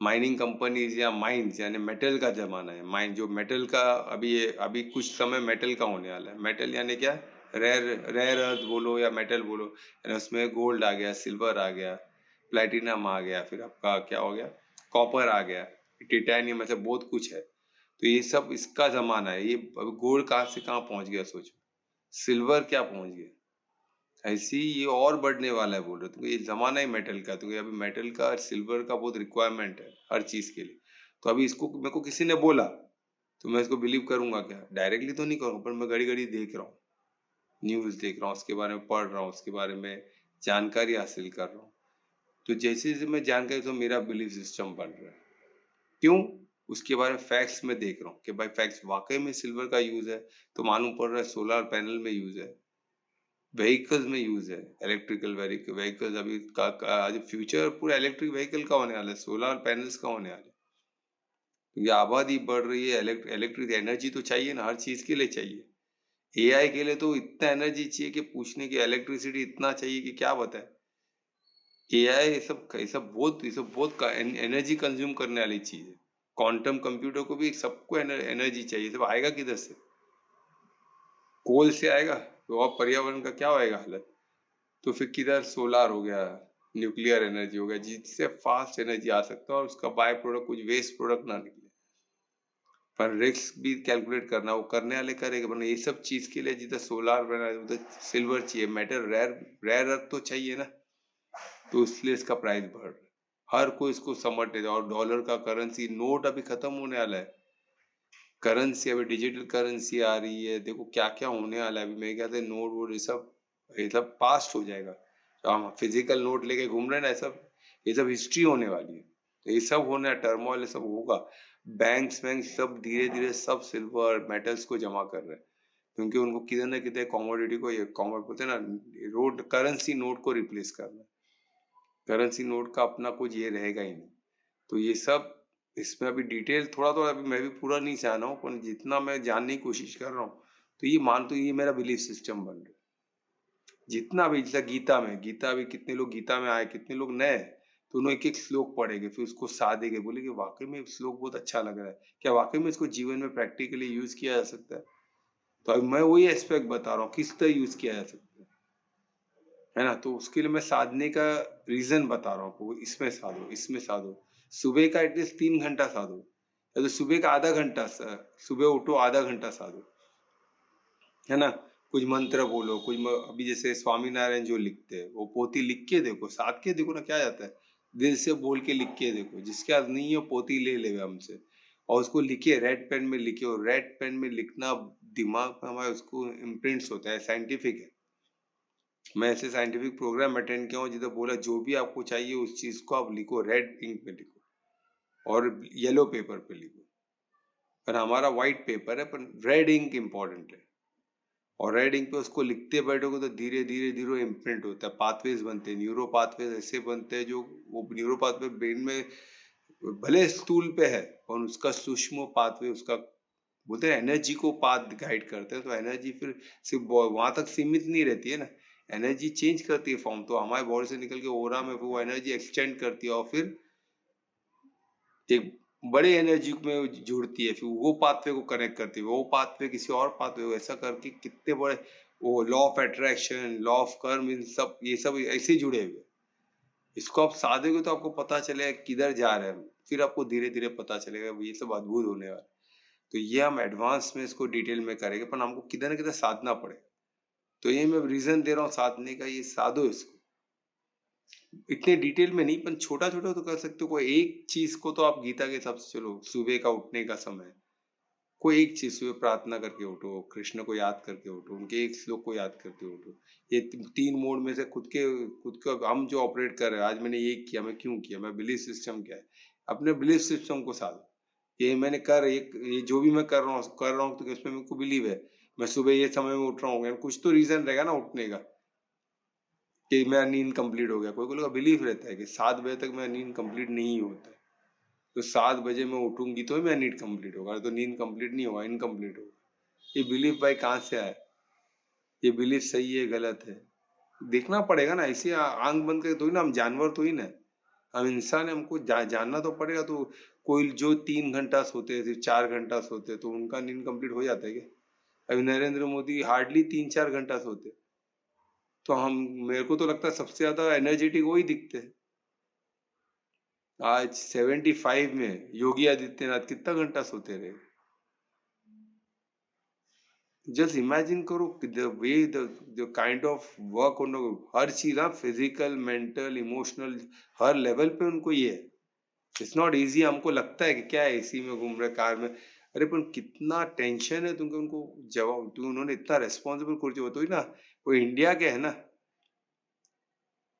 माइनिंग कंपनीज या माइंस यानी मेटल का जमाना है। माइन जो मेटल का अभी कुछ समय मेटल का होने वाला है। मेटल यानी क्या, रेयर रेयर अर्थ बोलो या मेटल बोलो, यानी उसमें गोल्ड आ गया, सिल्वर आ गया, प्लेटिनम आ गया, फिर आपका क्या हो गया, कॉपर आ गया, टिटेनियम, ऐसे बहुत कुछ है। तो ये सब इसका जमाना है। ये अभी गोल्ड कहाँ से कहाँ पहुंच गया सोचो, सिल्वर क्या पहुंच गया, ऐसी ये और बढ़ने वाला है बोल रहे। तो ये जमाना ही मेटल का, तो अभी मेटल का और सिल्वर का बहुत रिक्वायरमेंट है हर चीज के लिए। तो अभी इसको मेरे को किसी ने बोला तो मैं इसको बिलीव करूंगा क्या, डायरेक्टली तो नहीं करूंगा, पर मैं घड़ी घड़ी देख रहा हूँ, न्यूज देख रहा हूँ, उसके बारे में पढ़ रहा हूँ, उसके बारे में जानकारी हासिल कर रहा हूँ। तो जैसे जैसे मैं जानकारी, तो मेरा बिलीफ सिस्टम बन रहा है। क्यों, उसके बारे में फैक्ट्स में देख रहा हूँ कि भाई फैक्ट्स वाकई में सिल्वर का यूज है, तो मालूम पड़ रहा है सोलर पैनल में यूज है, व्हीकल्स में यूज है, इलेक्ट्रिकल व्हीकल्स। अभी आज फ्यूचर पूरा इलेक्ट्रिक व्हीकल का होने वाला है, सोलर पैनल्स का होने वाला है, क्योंकि आबादी बढ़ रही है। इलेक्ट्रिक एनर्जी तो चाहिए ना, हर चीज के लिए चाहिए। एआई के लिए तो इतना एनर्जी चाहिए कि पूछने की, इलेक्ट्रिसिटी इतना चाहिए कि क्या बताए। एआई ये सब बहुत एनर्जी कंज्यूम करने वाली चीज है। क्वांटम कंप्यूटर को भी सबको एनर्जी चाहिए, सब आएगा किधर से, कोल से आएगा, तो अब पर्यावरण का क्या होएगा हालत। तो फिर किधर सोलार हो गया, न्यूक्लियर एनर्जी हो गया, जिससे फास्ट एनर्जी आ सकता है और उसका बाय प्रोडक्ट कुछ वेस्ट प्रोडक्ट ना निकले। पर रिस्क भी कैलकुलेट करना, वो करने वाले करेगा, वरना ये सब चीज के लिए जिधर सोलार बना है उधर सिल्वर चाहिए, मेटल रेयर रेयर अर्थ तो चाहिए ना। तो इसलिए इसका प्राइस बढ़ रहा है, हर कोई इसको समझ नहीं रहा। और डॉलर का करेंसी, नोट अभी खत्म होने वाला है, करेंसी अभी डिजिटल करेंसी आ रही है, देखो क्या क्या होने वाला है। अभी मेरे ख्याल से नोट वोट ये सब पास्ट हो जाएगा। तो हम फिजिकल नोट लेके घूम रहे हैं ना, ये सब हिस्ट्री होने वाली है। तो ये सब होने, टर्मोइल सब होगा। बैंक्स बैंक सब धीरे धीरे सब सिल्वर मेटल्स को जमा कर रहे हैं, क्योंकि उनको किधर ना किधर कमोडिटी को, ये कॉमोड बोलते हैं ना, रोड करेंसी नोट को रिप्लेस करना है। करेंसी नोट का अपना कुछ ये रहेगा ही नहीं। तो ये सब इसमें अभी डिटेल थोड़ा थोड़ा अभी मैं भी पूरा नहीं जाना हूँ, पर जितना मैं जानने की कोशिश कर रहा हूँ, तो ये मान, तो ये मेरा बिलीफ सिस्टम बन रहा है। जितना भी, जैसा गीता अभी कितने लोग गीता में आए, कितने लोग नए, तो उन्होंने एक एक श्लोक पढ़ेंगे, फिर उसको साधेंगे, बोले कि वाकई में श्लोक बहुत अच्छा लग रहा है, क्या वाकई में इसको जीवन में प्रैक्टिकली यूज किया जा सकता है। तो अभी मैं वही एस्पेक्ट बता रहा हूँ, किस तरह यूज किया जा सकता है ना। तो उसके लिए मैं साधने का रीजन बता रहा हूँ आपको, इसमें साधो, इसमें साधो। सुबह का एटलीस्ट 3 घंटा साधो, या तो सुबह का आधा घंटा, सुबह उठो आधा घंटा साधो, है ना। कुछ मंत्र बोलो, अभी जैसे स्वामी नारायण जो लिखते हैं, वो पोथी लिख के देखो, साध के देखो ना, क्या जाता है, दिल से बोल के लिख के देखो। जिसके पास नहीं है पोथी ले ले हमसे, और उसको लिखिए, रेड पेन में लिखिए। और रेड पेन में लिखना दिमाग में हमारे उसको इम्प्रिंट्स होता है, साइंटिफिक है। मैं ऐसे साइंटिफिक प्रोग्राम अटेंड किया हूँ जिधर बोला जो भी आपको चाहिए उस चीज को आप लिखो, रेड इंक में लिखो और येलो पेपर पे लिखो। पर हमारा व्हाइट पेपर है, पर रेड इंक इम्पोर्टेंट है। और रेड इंक पे उसको लिखते बैठोगे तो धीरे धीरे धीरे इम्प्रिंट होता है, पाथवेज बनते हैं, न्यूरो पाथवेज ऐसे बनते हैं जो, वो न्यूरो पाथवे ब्रेन में भले स्थूल पे है और उसका सूक्ष्म पाथवे, उसका बोलते हैं एनर्जी को पाथ गाइड करते हैं, तो एनर्जी फिर सिर्फ वहां तक सीमित नहीं रहती है ना, एनर्जी चेंज करती है फॉर्म, तो हमारे बॉडी से निकल के ओरा में वो एनर्जी एक्सटेंड करती है और फिर एक बड़े एनर्जी में जुड़ती है, फिर वो पाथवे को कनेक्ट करती है, वो पाथवे किसी और पाथवे को, ऐसा करके कितने बड़े वो law of attraction, law of कर्म, इन सब ये सब ऐसे ही जुड़े हुए। इसको आप साधोगे तो आपको पता चलेगा किधर जा रहे हैं, फिर आपको धीरे धीरे पता चलेगा ये सब अद्भुत होने वाला है। तो ये हम एडवांस में इसको डिटेल में करेंगे, पर हमको किधर ना किधर साधना पड़ेगा। तो ये मैं रीजन दे रहा हूँ साधने का, ये साधो इसको, इतने डिटेल में नहीं, पर छोटा छोटा तो कर सकते हो। कोई एक चीज को तो आप गीता के हिसाब से चलो, सुबह का उठने का समय, कोई एक चीज सुबह प्रार्थना करके उठो, कृष्ण को याद करके उठो, उनके एक श्लोक को याद करके उठो। ये तीन मोड में से खुद को हम जो ऑपरेट कर रहे हैं, आज मैंने ये किया, मैं क्यों किया, मैं बिलीफ सिस्टम क्या है, अपने बिलीफ सिस्टम को साधो। ये मैंने ये जो भी मैं कर रहा हूँ तो उसमें मेरे को बिलीव है, मैं सुबह ये समय में उठ रहा हूँ, कुछ तो रीजन रहेगा ना उठने का, कि मेरा नींद कंप्लीट हो गया। कोई का बिलीफ रहता है कि 7 बजे तक मेरा नींद कंप्लीट नहीं होता है, तो 7 बजे मैं उठूंगी तो मेरा नींद कंप्लीट होगा, तो नींद कंप्लीट नहीं होगा, इनकम्प्लीट होगा। ये बिलीफ भाई कहाँ से आया, ये बिलीफ सही है गलत है, देखना पड़ेगा ना। ऐसे आंख बंद करके तो ही ना, हम जानवर तो ही ना, हम इंसान है, हमको जानना तो पड़ेगा। तो कोई जो 3 घंटा सोते हैं, सिर्फ 4 घंटा सोते हैं, तो उनका नींद कंप्लीट हो जाता है क्या? अभी नरेंद्र मोदी हार्डली 3-4 घंटा सोते, तो हम, मेरे को तो लगता है सबसे ज्यादा एनर्जेटिक वही दिखते हैं। आज 75 में योगी आदित्यनाथ कितना घंटा सोते रहे? जस्ट इमेजिन करो the way the kind of work उन, हर चीज, हाँ, फिजिकल, मेंटल, इमोशनल, हर लेवल पे उनको ये है। It's not easy. हमको लगता है कि क्या है, एसी में घूम रहे, कार में, अरे पर कितना टेंशन है तुमको, उनको जवाब, तुम उन्होंने इतना रेस्पॉन्सिबल कुर्सी हो, तो ही ना वो इंडिया के है ना,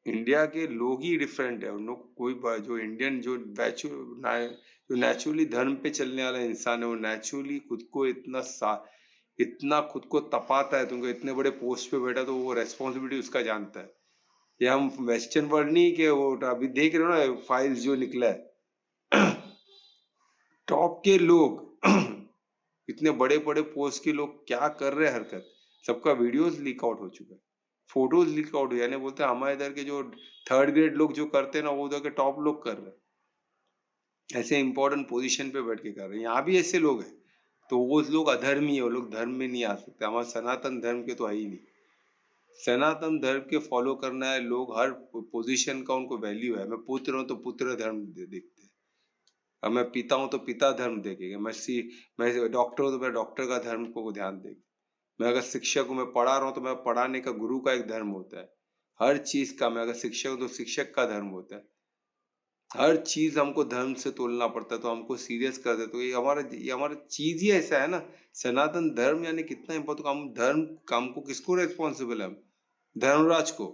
इंडिया के लोग ही डिफरेंट है। उन लोग कोई जो इंडियन जो नेचुरली धर्म पे चलने वाला इंसान है, वो नेचुरली खुद को इतना खुद को तपाता है, तुमको इतने बड़े पोस्ट पे बैठा, तो वो रेस्पॉन्सिबिलिटी उसका जानता है। ये हम वेस्टर्न वर्ल्ड नहीं के, वो अभी देख रहे हो ना फाइल्स जो निकला है, टॉप के लोग इतने बड़े बड़े पोस्ट के लोग क्या कर रहे हैं हरकत, सबका वीडियोस लीक आउट हो चुका है, फोटोज लीक आउट हो, यानी बोलते हैं हमारे इधर के जो थर्ड ग्रेड लोग जो करते हैं ना, वो उधर के टॉप लोग कर रहे हैं, ऐसे इंपॉर्टेंट पोजीशन पे बैठ के कर रहे हैं। यहाँ भी ऐसे लोग हैं, तो वो लोग अधर्मी है, वो लोग धर्म में नहीं आ सकते। हमारे सनातन धर्म के तो है ही नहीं। सनातन धर्म के फॉलो करना है लोग, हर पोजीशन का उनको वैल्यू है। मैं पुत्र हूँ तो पुत्र धर्म देखते हैं, अब मैं पिता हूँ तो पिता धर्म देखेंगे, मैं डॉक्टर हूँ तो मैं डॉक्टर का धर्म को ध्यान देंगे, मैं अगर शिक्षक हूँ, मैं पढ़ा रहा हूँ तो मैं पढ़ाने का गुरु का एक धर्म होता है। हर चीज का, मैं अगर शिक्षक हूँ तो शिक्षक का धर्म होता है। हर चीज हमको धर्म से तोलना पड़ता है, तो हमको सीरियस कर दे, तो ये हमारा चीज ही ऐसा है ना। सनातन धर्म यानी कितना इम्पोर्टेंट, हम धर्म काम को किसको रेस्पॉन्सिबल है, हम धर्मराज को,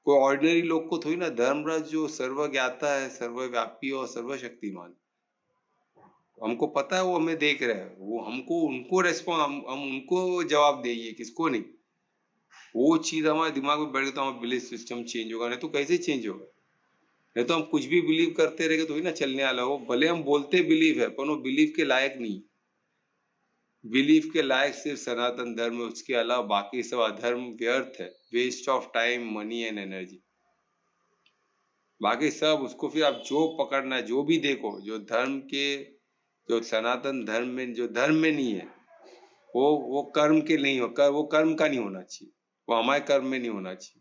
कोई ऑर्डिनरी लोग को थोड़ी ना। धर्मराज जो सर्वज्ञाता है, सर्वव्यापी और सर्वशक्तिमान, हमको पता है, वो हमें देख रहे हैं, वो हमको उनको हम उनको जवाब देंगे, किसको नहीं। वो चीज हमारे दिमाग में बैठ गई तो हमारा बिलीफ सिस्टम चेंज होगा, नहीं तो कैसे चेंज होगा? नहीं तो हम कुछ भी बिलीव करते रहेंगे तो ही ना चलने वाला हो। भले हम बोलते बिलीव है, पर वो बिलीव के लायक नहीं। बिलीव के लायक सिर्फ सनातन धर्म है, उसके अलावा बाकी सब अधर्म व्यर्थ है, waste of time, money and energy. बाकी सब उसको फिर आप जो पकड़ना है, जो भी देखो, जो धर्म के, जो सनातन धर्म में, जो धर्म में नहीं है, वो कर्म के नहीं हो, वो कर्म का नहीं होना चाहिए, वो हमारे कर्म में नहीं होना चाहिए।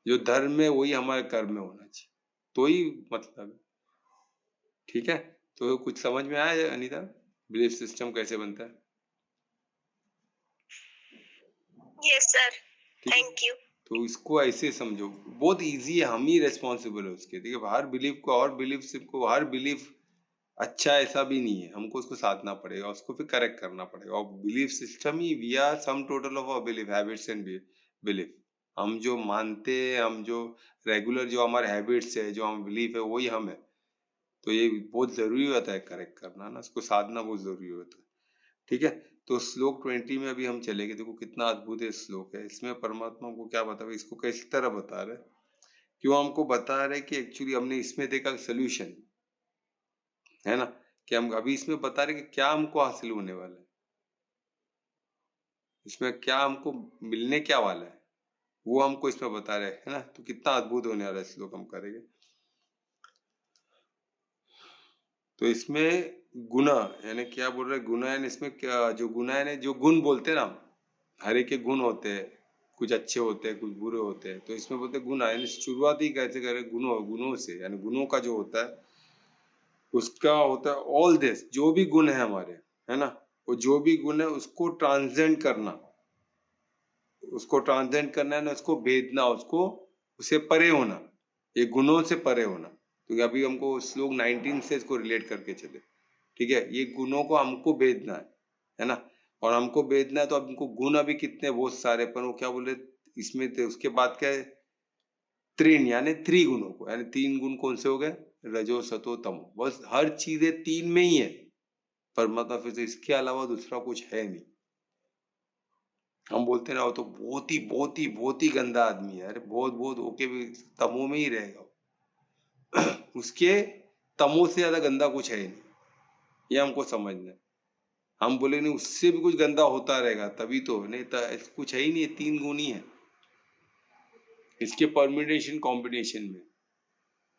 जो धर्म में वही हमारे कर्म में होना चाहिए, तो ही मतलब है। ठीक है, तो कुछ समझ में आया अनीता, बिलीफ सिस्टम कैसे बनता है? यस सर, ठीक है, थैंक यू। तो इसको ऐसे समझो, बहुत इजी है, हम ही रेस्पॉन्सिबल है उसके। ठीक है, हर बिलीफ को, और बिलीफ को, हर बिलीफ अच्छा ऐसा भी नहीं है, हमको उसको साधना पड़ेगा, उसको फिर करेक्ट करना पड़ेगा। और बिलीफ सिस्टम ही, we are sum total of belief, habits and belief. हम जो मानते हैं, हम जो रेगुलर, जो हमारे हैबिट्स है, जो हम बिलीफ है, वही हम है। तो ये बहुत जरूरी होता है करेक्ट करना ना, उसको साधना बहुत जरूरी होता है। ठीक है, तो श्लोक 20 में अभी हम चलेंगे। देखो कितना अद्भुत है श्लोक है, इसमें परमात्मा को क्या बता, इसको किस तरह बता रहे हैं। क्यों हमको बता रहे कि एक्चुअली हमने इसमें देखा सोल्यूशन, है ना, कि हम अभी इसमें बता रहे कि क्या हमको हासिल होने वाला है, इसमें क्या हमको मिलने क्या वाला है, वो हमको इसमें बता रहे हैं ना। तो कितना अद्भुत होने वाला है श्लोक हम करेंगे। तो इसमें गुना यानी क्या बोल रहे हैं, गुना यानी इसमें क्या, जो गुना यानी जो गुण बोलते हैं ना, हर एक के गुण होते हैं, कुछ अच्छे होते हैं कुछ बुरे होते हैं, तो इसमें बोलते हैं गुना, यानी शुरुआत ही कैसे करें, गुणों से, यानी गुणों का जो होता है उसका होता है ऑल दिस, जो भी गुण है हमारे, है ना, वो जो भी गुण है उसको ट्रांसेंड करना, उसको ट्रांसेंड करना है ना, उसको भेदना, उसको उससे परे होना, ये गुणों से परे होना। तो अभी हमको श्लोक 19 से इसको रिलेट करके चले, ठीक है, ये गुणों को हमको भेदना है ना, और हमको भेदना है तो हमको गुण अभी कितने बहुत सारे, पर वो क्या बोले इसमें उसके बाद क्या है, त्रिन यानी त्रिगुणों को, यानी तीन गुण कौन से हो गए, रजो सतो तमो, बस हर चीजें तीन में ही है, परमात्मा फिर से इसके अलावा दूसरा कुछ है नहीं। हम बोलते ना वो तो बहुत ही गंदा आदमी है, अरे बहुत ओके भी तमो में ही रहेगा उसके तमो से ज्यादा गंदा कुछ है ही नहीं, ये हमको समझना है। हम बोले नहीं उससे भी कुछ गंदा होता रहेगा तभी तो, नहीं तो कुछ है ही नहीं, तीन गुण ही है इसके परम्यूटेशन कॉम्बिनेशन में,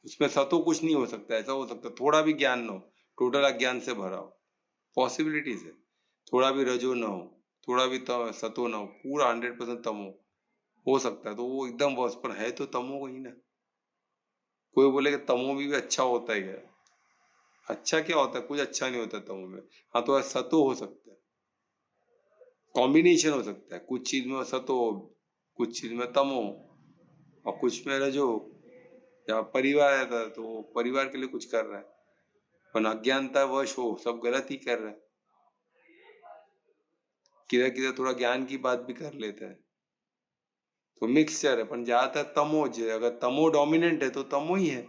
उसमें सतो कुछ नहीं हो सकता, ऐसा हो सकता थोड़ा भी ज्ञान न हो, टोटल अज्ञान से भरा हो, पॉसिबिलिटीज है, थोड़ा भी रजो न हो, थोड़ा भी सतो न हो, पूरा 100% तमो हो सकता है, तो वो एकदम वर्ष पर है तो तमो को ही ना। कोई बोले कि तमो भी अच्छा होता ही है, अच्छा क्या होता है, कुछ अच्छा नहीं होता तमो में, हाँ तो सतो हो सकता है, कॉम्बिनेशन हो सकता है, कुछ चीज में सतो, कुछ चीज में तमो, और कुछ में रजो, या परिवार है तो परिवार के लिए कुछ कर रहा है, पर अज्ञानता वश हो सब गलत ही कर रहा है, किधर किधर थोड़ा ज्ञान की बात भी कर लेता है, तो मिक्सचर है, पर ज्यादातर तमो है, अगर तमो डोमिनेंट है तो तमो ही है,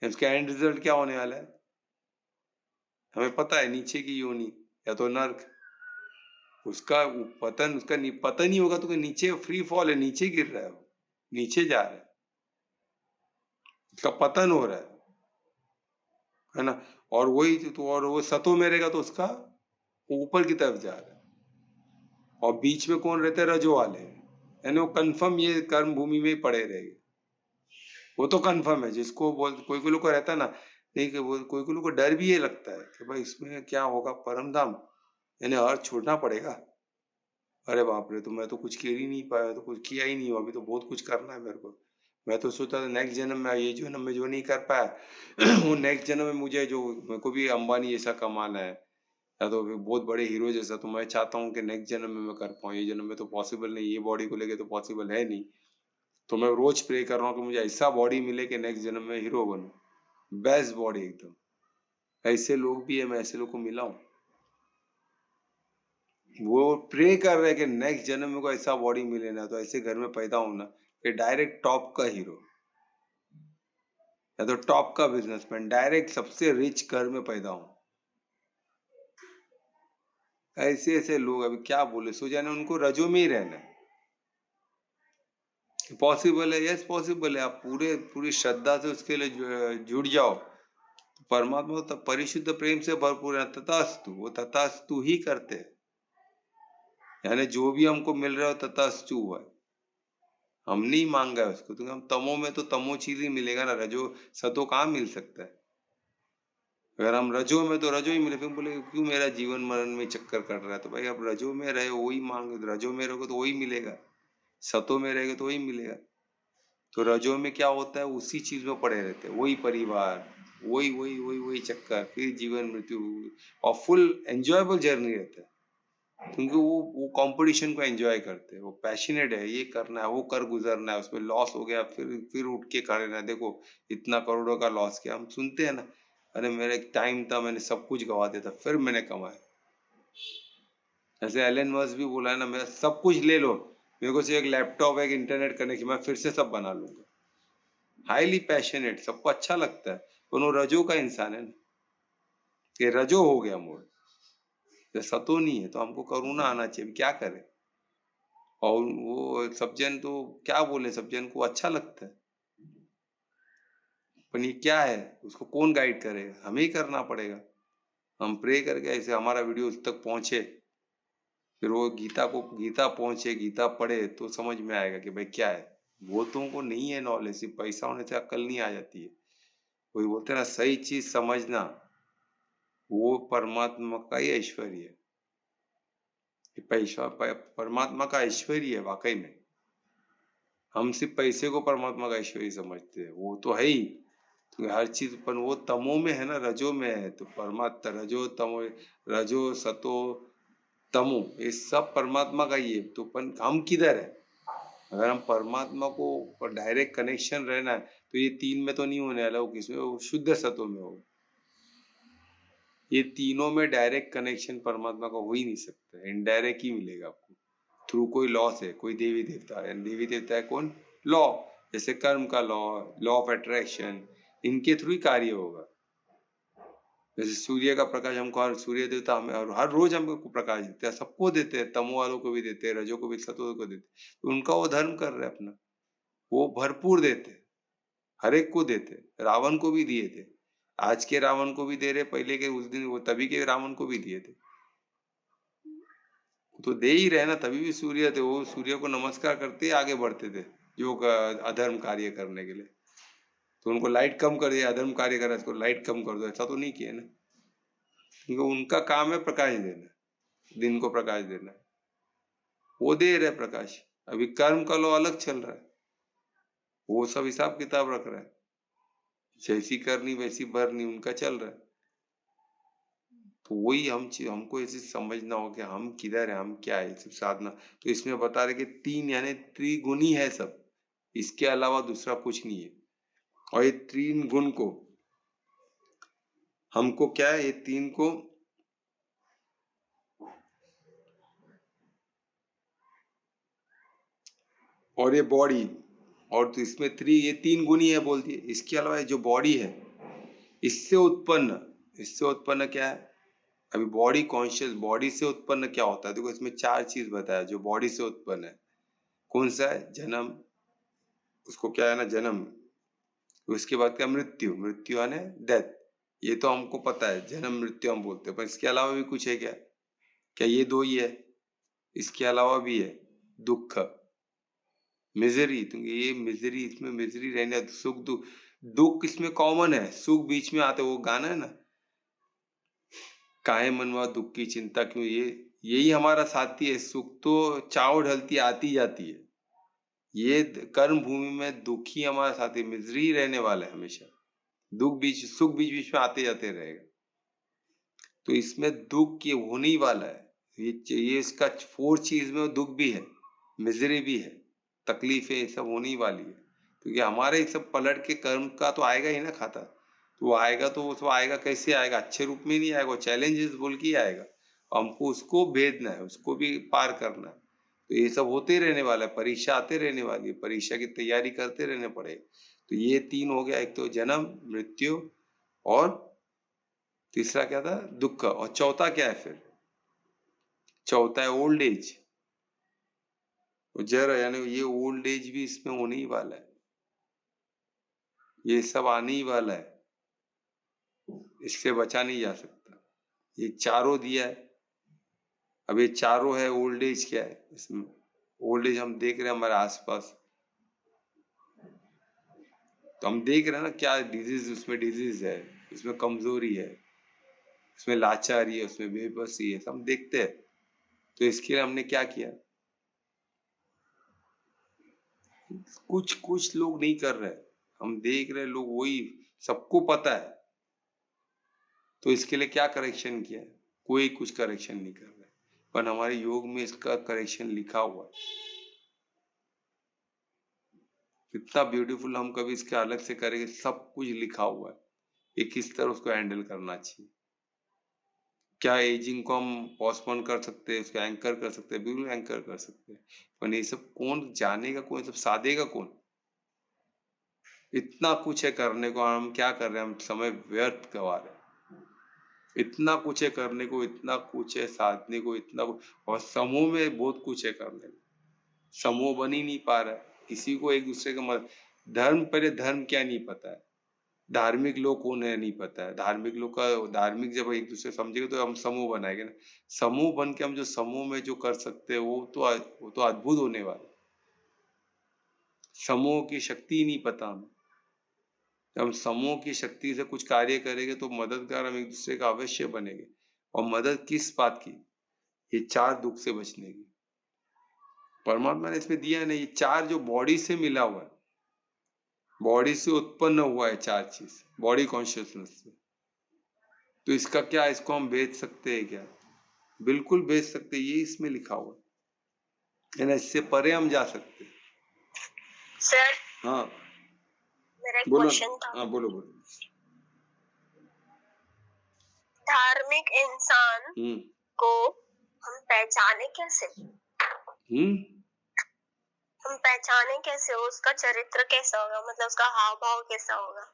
इसका एंड रिजल्ट क्या होने वाला है हमें पता है, नीचे की योनि या तो नर्क, उसका पतन, उसका पतन ही होगा, तो नीचे फ्री फॉल है, नीचे गिर रहा है, नीचे जा रहा है, उसका पतन हो रहा है ना, और वही तो, और वो सतो में रहेगा तो उसका ऊपर की तरफ जा रहा है, और बीच में कौन रहते हैं, रजो वाले, यानी वो कंफर्म ये कर्म भूमि में ही पड़े रहेंगे, वो तो कंफर्म है, जिसको बोल कोई कोई लोग को रहता है ना, नहीं कि वो कोई कोई लोग को डर भी ये लगता है कि भाई इसमें क्या होगा, परम धाम यानी अर्थ छोड़ना पड़ेगा, अरे बाप रे, तो मैं तो कुछ कर ही नहीं पाया, तो कुछ किया ही नहीं हूँ, अभी तो बहुत कुछ करना है मेरे को, मैं तो सोचा था नेक्स्ट जन्म में, ये जन्म में जो नहीं कर पाया वो नेक्स्ट जन्म में मुझे जो, मेरे को भी अंबानी जैसा कमाना है, या तो बहुत बड़े हीरो जैसा, तो मैं चाहता हूँ कि नेक्स्ट जन्म में मैं कर पाऊँ, ये जन्म में तो पॉसिबल नहीं, ये बॉडी को लेके तो पॉसिबल है नहीं, तो मैं रोज प्रे कर रहा हूँ कि मुझे ऐसा बॉडी मिले कि नेक्स्ट जन्म में हीरो बनूं, बेस्ट बॉडी एकदम, ऐसे लोग भी है, मैं ऐसे लोग को मिला हूँ, वो प्रे कर रहे हैं कि नेक्स्ट जन्म में को ऐसा बॉडी मिले ना, तो ऐसे घर में पैदा होना कि डायरेक्ट टॉप का हीरो, या तो टॉप का बिजनेसमैन, डायरेक्ट सबसे रिच घर में पैदा हो, ऐसे ऐसे लोग अभी क्या बोले, सो जाने उनको रजो में ही रहना है, पॉसिबल है, यस पॉसिबल है, आप पूरी श्रद्धा से उसके लिए जुड़ जाओ, तो परमात्मा तो परिशुद्ध प्रेम से भरपूर है, तथास्तु, वो तथास्तु ही करते हैं, यानी जो भी हमको मिल रहा है तथास्तु हुआ है, हम नहीं मांगा है उसको, तो हम तमो में तो तमो चीज ही मिलेगा ना, रजो सतो कहाँ मिल सकता है, अगर हम रजो में तो रजो ही मिले, फिर बोले क्यों मेरा जीवन मरण में चक्कर कट रहा है, तो भाई अब रजो में रहे वही मांग, रजो में रहोगे तो वही मिलेगा, सतो में रहेगा तो वही मिलेगा, तो रजो में क्या होता है, उसी चीज में पड़े रहते हैं, वही परिवार, वही चक्कर, फिर जीवन मृत्यु, और फुल एंजॉयबल जर्नी रहता है, क्योंकि वो कंपटीशन को एंजॉय करते हैं, वो पैशनेट है, ये करना है वो कर गुजरना है, उसमें लॉस हो गया फिर उठ के खड़े रहना, देखो इतना करोड़ों का लॉस किया, हम सुनते हैं ना, अरे मेरा एक टाइम था मैंने सब कुछ गवा दिया था फिर मैंने कमाया, ऐसे एलन मस्क भी बोला है ना, मेरा सब कुछ ले लो, मेरे को सिर्फ एक लैपटॉप एक इंटरनेट कनेक्शन, मैं फिर से सब बना लूंगा, हाईली पैशनेट, सबको अच्छा लगता है, पर वो रजो का इंसान है ना, ये रजो हो गया मोड़, ये सतो नहीं है, तो हमको करुणा आना चाहिए, क्या करें, और वो सब जन तो क्या बोले, सब जन को अच्छा लगता है, पर ये क्या है, उसको कौन गाइड करेगा? हमें ही करना पड़ेगा। हम प्रे करके ऐसे हमारा वीडियो उस तक पहुंचे, फिर वो गीता पहुंचे, गीता पढ़े तो समझ में आएगा कि भाई क्या है। बहुतों को नहीं है नॉलेज, सिर्फ पैसा होने से अक्ल नहीं आ जाती है। वही बोलते हैं ना, सही चीज समझना वो परमात्मा का ही ऐश्वर्य है। ये पैसा परमात्मा का ऐश्वर्य है वाकई में। हम सिर्फ पैसे को परमात्मा का ऐश्वर्य समझते हैं, वो तो है ही, तो हर चीज, पर वो तमो में है ना, रजो में है। तो परमात्मा रजो तमो, रजो सतो तमो, ये सब परमात्मा का ही है। तो हम किधर है? अगर हम परमात्मा को डायरेक्ट कनेक्शन रहना है तो ये तीन में तो नहीं होने वाला, वो किसमें, वो शुद्ध सत्व में होगा। ये तीनों में डायरेक्ट कनेक्शन परमात्मा का हो ही नहीं सकता, इनडायरेक्ट ही मिलेगा आपको, थ्रू कोई लॉ से। कोई देवी देवता है, देवी देवता है कौन? लॉ। जैसे कर्म का लॉ, लॉ ऑफ अट्रैक्शन, इनके थ्रू ही कार्य होगा। जैसे सूर्य का प्रकाश हमको, हर सूर्य देवता हमें और हर रोज हमको प्रकाश देते हैं, सबको देते हैं, तमो वालों को भी देते हैं, रजो को भी, सतो को देते हैं। तो उनका वो धर्म कर रहे हैं अपना, वो भरपूर देते हैं, हर एक को देते हैं। रावण को भी दिए थे, आज के रावण को भी दे रहे, पहले के उस दिन वो तभी के रावण को भी दिए थे, तो दे ही रहे ना। तभी भी सूर्य थे, वो सूर्य को नमस्कार करते आगे बढ़ते थे जो अधर्म कार्य करने के लिए। तो उनको लाइट कम कर दिया, अधर्म कार्य कर रहा है इसको लाइट कम कर दो, ऐसा तो नहीं किया ना, क्योंकि उनका काम है प्रकाश देना, दिन को प्रकाश देना, वो दे रहे प्रकाश। अभी कर्म का लो अलग चल रहा है, वो सब हिसाब किताब रख रहा है, जैसी करनी वैसी भरनी, उनका चल रहा है। तो वही हमको ऐसे समझना हो कि हम किधर है, हम क्या है, सिर्फ साधना। तो इसमें बता रहे कि तीन यानी त्रिगुणी है सब, इसके अलावा दूसरा कुछ नहीं है। और ये तीन गुण को हमको क्या है, ये तीन को और ये बॉडी, और तो इसमें ये तीन गुणी है बोल दिए। इसके अलावा जो बॉडी है, इससे उत्पन्न क्या है? अभी बॉडी कॉन्शियस, बॉडी से उत्पन्न क्या होता है? देखो इसमें चार चीज बताया जो बॉडी से उत्पन्न है। कौन सा है? जन्म, उसको क्या है ना, जन्म। उसके बाद क्या? मृत्यु, मृत्यु यानी डेथ, ये तो हमको पता है, जन्म मृत्यु हम बोलते हैं। पर इसके अलावा भी कुछ है क्या? क्या ये दो ही है? इसके अलावा भी है दुख, मिजरी। तो ये मिजरी, इसमें मिजरी रहने, सुख दुख, दुख इसमें कॉमन है, सुख बीच में आते। वो गाना है ना, काहे मनवा दुख की चिंता क्यों, ये यही हमारा साथी है। सुख तो चाव ढलती आती जाती है, ये कर्म भूमि में दुख ही हमारा साथी, मिजरी रहने वाला है हमेशा। दुख बीच, सुख बीच बीच में आते जाते रहेगा। तो इसमें दुख ये होने ही वाला है, ये इसका फोर चीज में दुख भी है, मिजरी भी है, तकलीफ है, ये सब होने ही वाली है। क्योंकि हमारे सब पलट के कर्म का तो आएगा ही ना खाता। तो वो आएगा, तो वो तो आएगा, कैसे आएगा? अच्छे रूप में नहीं आएगा, वो चैलेंजेस बोल के ही आएगा। हमको उसको भेदना है, उसको भी पार करना है। तो ये सब होते रहने वाला है, परीक्षा आते रहने वाली है, परीक्षा की तैयारी करते रहने पड़ेगा। तो ये तीन हो गया, एक तो जन्म, मृत्यु, और तीसरा क्या था? दुख। और चौथा क्या है फिर? चौथा है ओल्ड एज, जर, यानी ये ओल्ड एज भी इसमें होने ही वाला है, ये सब आने ही वाला है, इससे बचा नहीं जा सकता। ये चारों दिया है। अब ये चारों है, ओल्ड एज क्या है इसमें? ओल्ड एज हम देख रहे हैं हमारे आसपास, तो हम देख रहे हैं ना क्या डिजीज, उसमें डिजीज है, उसमें कमजोरी है, उसमें लाचारी है, उसमें बेबसी है, हम देखते हैं। तो इसके लिए हमने क्या किया? कुछ लोग नहीं कर रहे, हम देख रहे लोग, वही सबको पता है। तो इसके लिए क्या करेक्शन किया? कोई कुछ करेक्शन नहीं कर रहा है, पर हमारे योग में इसका करेक्शन लिखा हुआ है। इतना ब्यूटीफुल, हम कभी इसके अलग से करेंगे, सब कुछ लिखा हुआ है ये किस तरह उसको हैंडल करना चाहिए। क्या एजिंग को हम पोस्टपोन कर सकते हैं, उसको एंकर कर सकते हैं? बिल्कुल एंकर कर सकते हैं। पर ये सब कौन जानेगा, कौन सब साधेगा, कौन? इतना कुछ है करने को, हम क्या कर रहे हैं? हम समय व्यर्थ गवा रहे हैं। इतना कुछ है करने को, इतना कुछ है साधने को, इतना कुछ, और समूह में बहुत कुछ है करने को, समूह बन ही नहीं पा रहा है। किसी को एक दूसरे का धर्म, पहले धर्म क्या नहीं पता है, धार्मिक लोग कौन है नहीं पता है। धार्मिक जब एक दूसरे समझेंगे तो हम समूह बनाएंगे ना। समूह बन के हम जो समूह में जो कर सकते हैं वो तो अद्भुत होने वाला। समूह की शक्ति ही नहीं पता हमें। जब हम समूह की शक्ति से कुछ कार्य करेंगे तो मददगार हम एक दूसरे का अवश्य बनेंगे। और मदद किस बात की? ये 4 दुख से बचने की। परमात्मा ने इसमें दिया नहीं, ये 4 जो बॉडी से मिला हुआ है, बॉडी से उत्पन्न हुआ है 4 चीज, बॉडी कॉन्शियसनेस से। तो इसका क्या, इसको हम बेच सकते हैं क्या? बिल्कुल बेच सकते हैं, ये इसमें लिखा हुआ है ना। इससे परे हम जा सकते हैं। सर, हाँ मेरा एक बोलो। क्वेश्चन था। हाँ बोलो बोलो। धार्मिक इंसान को हम पहचाने कैसे? हम पहचाने कैसे? उसका चरित्र कैसा होगा, मतलब उसका हाव भाव कैसा होगा,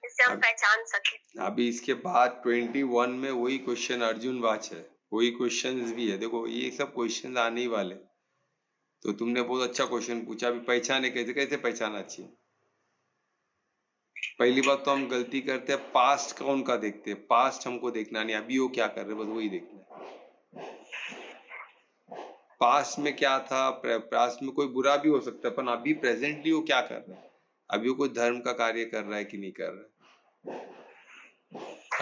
इससे हम पहचान सके। अभी इसके बाद 21 में वही क्वेश्चन अर्जुन वाच है, वही क्वेश्चंस भी है। देखो ये सब क्वेश्चन आने ही वाले। तो तुमने बहुत अच्छा क्वेश्चन पूछा। अभी पहचाने कैसे, कैसे पहचाना चाहिए? पहली बात तो हम गलती करते हैं, पास्ट का उनका देखते हैं। पास्ट हमको देखना नहीं, अभी वो क्या कर रहे बस वही देखना है। पास्ट में क्या था, पास्ट में कोई बुरा भी हो सकता है, पर अभी प्रेजेंटली वो क्या कर रहा है, अभी वो कोई धर्म का कार्य कर रहा है कि नहीं कर रहा है।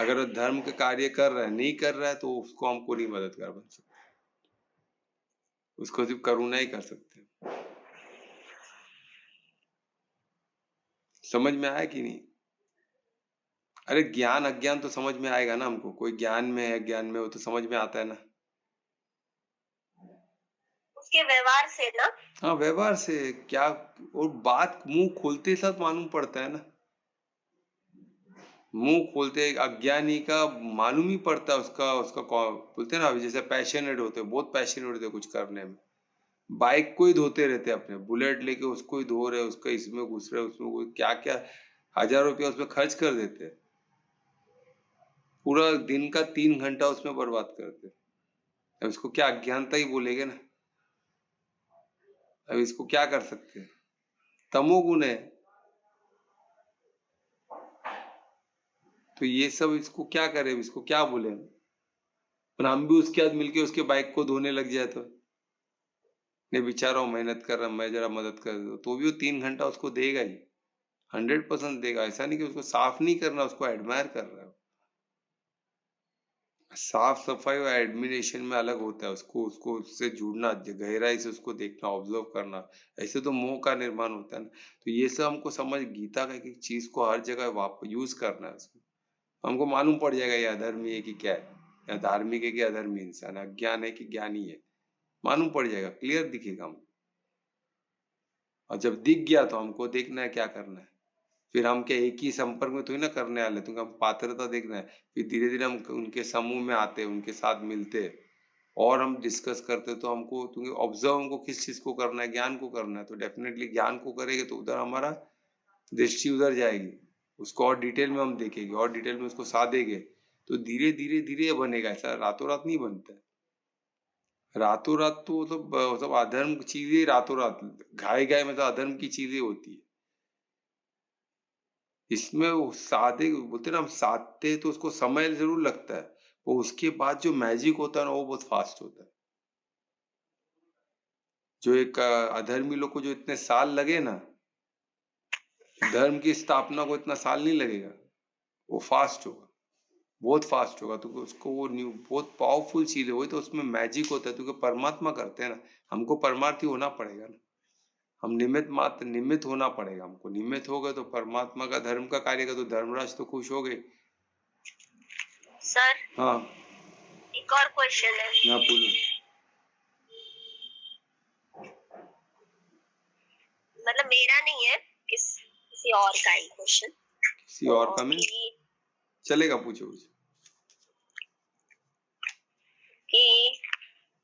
अगर वो धर्म का कार्य कर रहा है, नहीं कर रहा है, तो उसको हमको नहीं मददगार बन सकते, उसको सिर्फ करुणा ही कर सकते हैं। समझ में आया कि नहीं? अरे ज्ञान अज्ञान तो समझ में आएगा ना हमको। कोई ज्ञान में है, ज्ञान में, वो तो समझ में आता है ना, उसके व्यवहार से ना। हाँ व्यवहार से क्या, और बात मुंह खोलते साथ मालूम पड़ता है ना। मुंह खोलते अज्ञानी का मालूम ही पड़ता है, उसका उसका बोलते हैं ना, जैसे पैशनेट होते हैं, बहुत पैशनेट होते हैं कुछ करने में। बाइक को ही धोते रहते हैं, अपने बुलेट लेके उसको ही धो रहे, उसका इसमें घुस रहे, उसमें क्या क्या 1000 रुपया उसमें खर्च कर देते हैं। पूरा दिन का 3 घंटा उसमें बर्बाद करते हैं। अब इसको क्या अज्ञानता ही बोलेंगे ना। अब इसको क्या कर सकते हैं, तमोगुण है। तो ये सब इसको क्या करे, इसको क्या बोले? पर हम भी उसके बाद मिलके उसके बाइक को धोने लग जाए नहीं, बेचारा वो मेहनत कर रहा, मैं जरा मदद कर दूं, तो भी वो 3 घंटा उसको देगा ही, 100% देगा। ऐसा नहीं कि उसको साफ नहीं करना, उसको एडमायर कर रहा है। साफ सफाई और एडमिरेशन में अलग होता है। उसको उसको उससे जुड़ना, गहराई से उसको देखना, ऑब्जर्व करना, ऐसे तो मोह का निर्माण होता है ना। तो ये सब हमको समझ, गीता का एक चीज को हर जगह यूज करना है। उसको हमको मालूम पड़ जाएगा ये अधर्मी है कि क्या है, या धार्मिक है कि अधर्मी इंसान, अज्ञान है कि ज्ञानी है, मालूम पड़ जाएगा, क्लियर दिखेगा हमको। और जब दिख गया तो हमको देखना है क्या करना है। फिर हम क्या एक ही संपर्क में थोड़ी ना करने वाले, तो हम पात्रता देखना है। फिर धीरे धीरे हम उनके समूह में आते, उनके साथ मिलते और हम डिस्कस करते। तो हमको ऑब्जर्व हमको किस चीज को करना है, ज्ञान को करना है। तो डेफिनेटली ज्ञान को करेंगे तो उधर हमारा दृष्टि उधर जाएगी, उसको और डिटेल में हम देखेंगे, और डिटेल में उसको साधेंगे। तो धीरे धीरे धीरे बनेगा, ऐसा रातों रात नहीं बनता है। रातों रात तो मतलब अधर्म की चीजें रातों रात घाय घाय मतलब अधर्म की चीजें होती है। इसमें वो साधे बोलते हैं ना, हम साधते तो उसको समय जरूर लगता है, वो उसके बाद जो मैजिक होता है ना वो बहुत फास्ट होता है। जो एक अधर्मी लोग को जो इतने साल लगे ना, धर्म की स्थापना को इतना साल नहीं लगेगा, वो फास्ट होगा, बहुत फास्ट होगा। तो उसको वो न्यू बहुत पावरफुल चीज है, वही तो उसमें मैजिक होता है, क्योंकि परमात्मा करते हैं ना। हमको परमार्थी होना पड़ेगा ना, हम निमित्त मात्र, निमित्त होना पड़ेगा हमको। निमित्त हो गए तो परमात्मा का धर्म का कार्य का, तो धर्मराज तो खुश हो गए। सर, हाँ एक और क्वेश्चन है। हाँ बोलो। मतलब मेरा नहीं है, किसी और का ही क्वेश्चन। किसी और का में चलेगा, पूछो कुछ। कि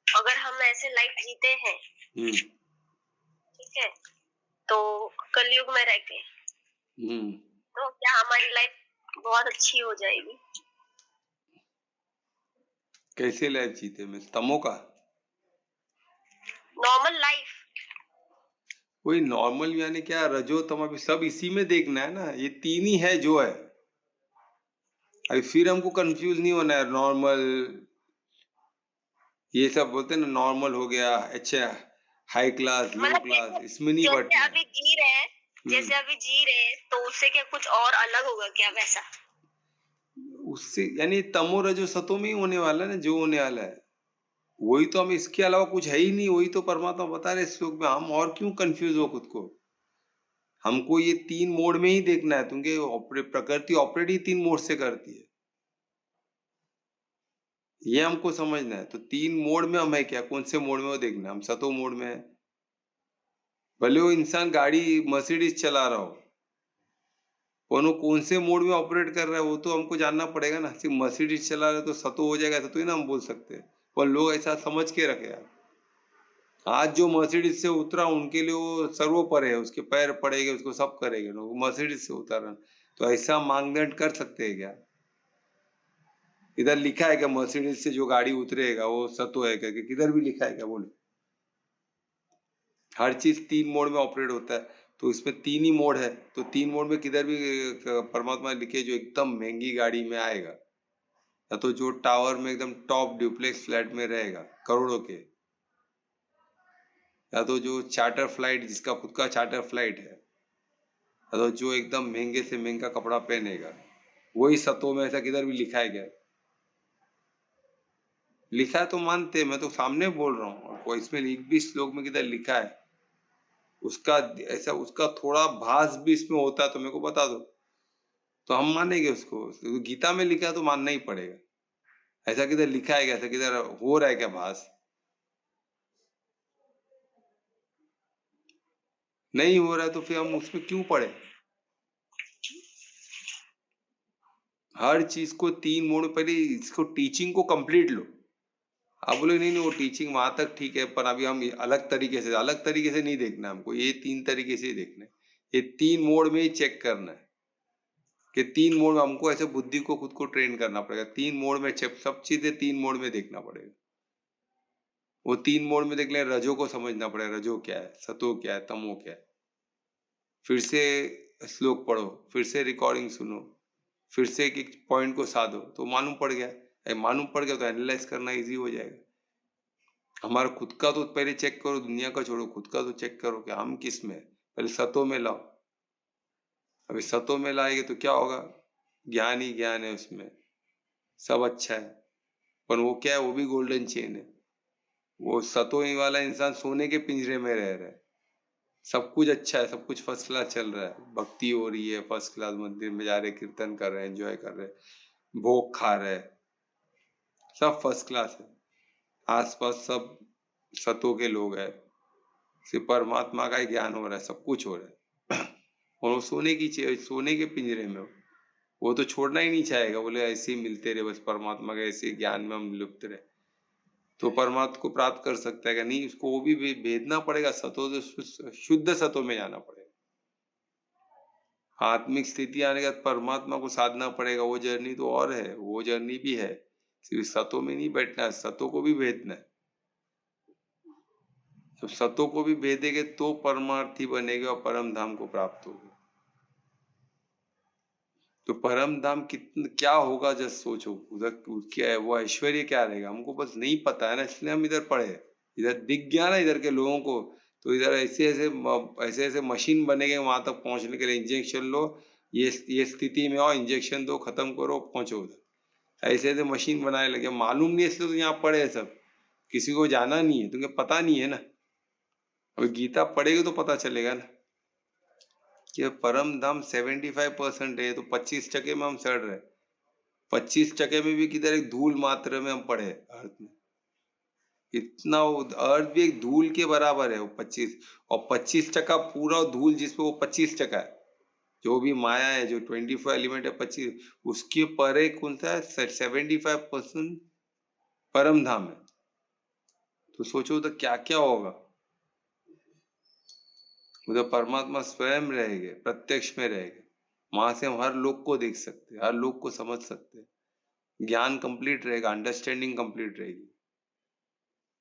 अगर हम ऐसे लाइफ जीते हैं, ठीक है, तो कलयुग में रह के, तो क्या हमारी लाइफ बहुत अच्छी हो जाएगी? कैसे लाइफ जीते में, तमो का? Normal life. कोई नॉर्मल यानी क्या, रजो तम अभी सब इसी में देखना है ना, ये तीन ही है जो है। अभी फिर हमको कंफ्यूज नहीं होना है। नॉर्मल ये सब बोलते हैं ना, नॉर्मल हो गया, अच्छा हाई क्लास, लो मतलब क्लास, इसमें नहीं जैसे बढ़ना है। अभी जी रहे हैं, जैसे अभी जी रहे हैं, तो उससे क्या कुछ और अलग होगा क्या वैसा? उससे यानी तमो रजो सतो में ही होने वाला है ना, जो होने वाला है वही तो। हम इसके अलावा कुछ है ही नहीं, वही तो परमात्मा बता रहे इस श्लोक में। हम और क्यों कंफ्यूज हो खुद को? हमको ये तीन मोड में ही देखना है, क्योंकि प्रकृति ऑपरेट ही तीन मोड से करती है, ये हमको समझना है। तो तीन मोड में हम है क्या, कौन से मोड में वो देखना है। हम सतो मोड में है। भले वो इंसान गाड़ी मर्सिडीज चला रहा हो, वो कौन से मोड में ऑपरेट कर रहा है वो तो हमको जानना पड़ेगा ना। सिर्फ मर्सिडीज चला रहे तो सतो हो जाएगा, ऐसा तो ही ना हम बोल सकते हैं। पर लोग ऐसा समझ के रखे यार। आज जो मर्सिडीज से उतरा उनके लिए वो सर्वोपरि है, उसके पैर पड़ेंगे, उसको सब करेंगे लोग, मर्सिडीज से उतरा। तो ऐसा मानदंड कर सकते हैं क्या? इधर लिखा है क्या मर्सिडीज से जो गाड़ी उतरेगा वो सतो है क्या? किधर भी लिखा है क्या? बोलो। हर चीज तीन मोड में ऑपरेट होता है, तो इसमें तीन ही मोड है। तो तीन मोड में किधर भी परमात्मा लिखे जो एकदम महंगी गाड़ी में आएगा, या तो जो टावर में एकदम टॉप ड्यूप्लेक्स फ्लैट में रहेगा करोड़ों के, या तो जो चार्टर फ्लाइट, जिसका खुद का चार्टर फ्लाइट है, या तो जो एकदम महंगे से महंगा कपड़ा पहनेगा, वही सतो में। ऐसा किधर भी लिखा है क्या? लिखा है तो मानते हैं, मैं तो सामने बोल रहा हूँ। और कोई इसमें एक भी श्लोक में किधर लिखा है उसका ऐसा, उसका थोड़ा भास भी इसमें होता है तो मेरे को बता दो, तो हम मानेंगे उसको। तो गीता में लिखा है तो मानना ही पड़ेगा। ऐसा किधर लिखा है क्या? ऐसा किधर हो रहा है क्या भास? नहीं हो रहा है तो फिर हम उसमें क्यों पढ़े? हर चीज को तीन मोड में, पहले इसको टीचिंग को कंप्लीट लो। आप बोले नहीं नहीं वो टीचिंग वहां तक ठीक है, पर अभी हम अलग तरीके से नहीं देखना हमको, ये तीन तरीके से ही देखना है। ये तीन मोड में ही चेक करना है कि तीन मोड में हमको ऐसे बुद्धि को खुद को ट्रेन करना पड़ेगा। तीन मोड में सब चीजें तीन मोड में देखना पड़ेगा। वो तीन मोड में देख ले, रजो को समझना पड़ेगा, रजो क्या है, सतो क्या है, तमो क्या है। फिर से श्लोक पढ़ो, फिर से रिकॉर्डिंग सुनो, फिर से एक एक पॉइंट को साधो, तो मालूम पड़ गया। मालूम पड़ गया तो एनालाइज करना इजी हो जाएगा। हमारा खुद का तो पहले चेक करो, दुनिया का छोड़ो, खुद का तो चेक करो कि हम किस में। पहले सतो में लाओ। अभी सतो में लाएंगे तो क्या होगा? ज्ञान ही ज्ञान है उसमें, सब अच्छा है। पर वो क्या है, वो भी गोल्डन चेन है। वो सतो ही वाला इंसान सोने के पिंजरे में रह रहा है। सब कुछ अच्छा है, सब कुछ फर्स्ट क्लास चल रहा है, भक्ति हो रही है फर्स्ट क्लास, मंदिर में जा रहे, कीर्तन कर रहे हैं, एंजॉय कर रहे, भोग खा रहे, सब फर्स्ट क्लास है। आसपास सब सतों के लोग हैं, सिर्फ परमात्मा का ही ज्ञान हो रहा है, सब कुछ हो रहा है। और वो सोने के पिंजरे में वो तो छोड़ना ही नहीं चाहेगा। बोले ऐसे ही मिलते रहे बस, परमात्मा के ऐसे ज्ञान में हम लुप्त रहे, तो परमात्मा को प्राप्त कर सकता है क्या? नहीं, उसको वो भी भेदना पड़ेगा। सतो शुद्ध सतो में जाना पड़ेगा। आत्मिक स्थिति आने के बाद परमात्मा को साधना पड़ेगा। वो जर्नी तो और है, वो जर्नी भी है, सिर्फ सतों में नहीं बैठना है, सतों को भी भेदना है। जब सतों को भी भेदेंगे तो परमार्थी बनेगा और परम धाम को प्राप्त होगा। तो परम धाम कितना क्या होगा, जस्ट सोचो। उधर क्या है, वो ऐश्वर्य क्या रहेगा, हमको बस नहीं पता है ना, इसलिए हम इधर पढ़े। इधर दिख गया ना इधर के लोगों को, तो इधर ऐसे ऐसे मशीन बनेंगे वहां तक पहुंचने के लिए। इंजेक्शन लो, ये स्थिति में आओ, इंजेक्शन दो, खत्म करो, पहुंचो उधर। ऐसे ऐसे मशीन बनाने लगे, मालूम नहीं, इसलिए तो यहाँ पढ़े है सब। किसी को जाना नहीं है, तुम्हें पता नहीं है ना। अभी गीता पढ़ेगी तो पता चलेगा ना कि परम धाम 75% है, तो 25% में हम सड़ रहे। 25% में भी किधर एक धूल मात्र में हम पड़े अर्थ में। इतना अर्थ भी एक धूल के बराबर है वो 25, और 25% पूरा धूल जिसपे वो 25% है, जो भी माया है, जो 24 एलिमेंट है 25, उसके परे कौन सा है? 75% परम धाम है। तो सोचो तो क्या क्या होगा उधर। परमात्मा स्वयं रहेंगे, प्रत्यक्ष में रहेंगे। वहां से हम हर लोग को देख सकते हैं, हर लोग को समझ सकते हैं। ज्ञान कंप्लीट रहेगा, अंडरस्टैंडिंग कंप्लीट रहेगी।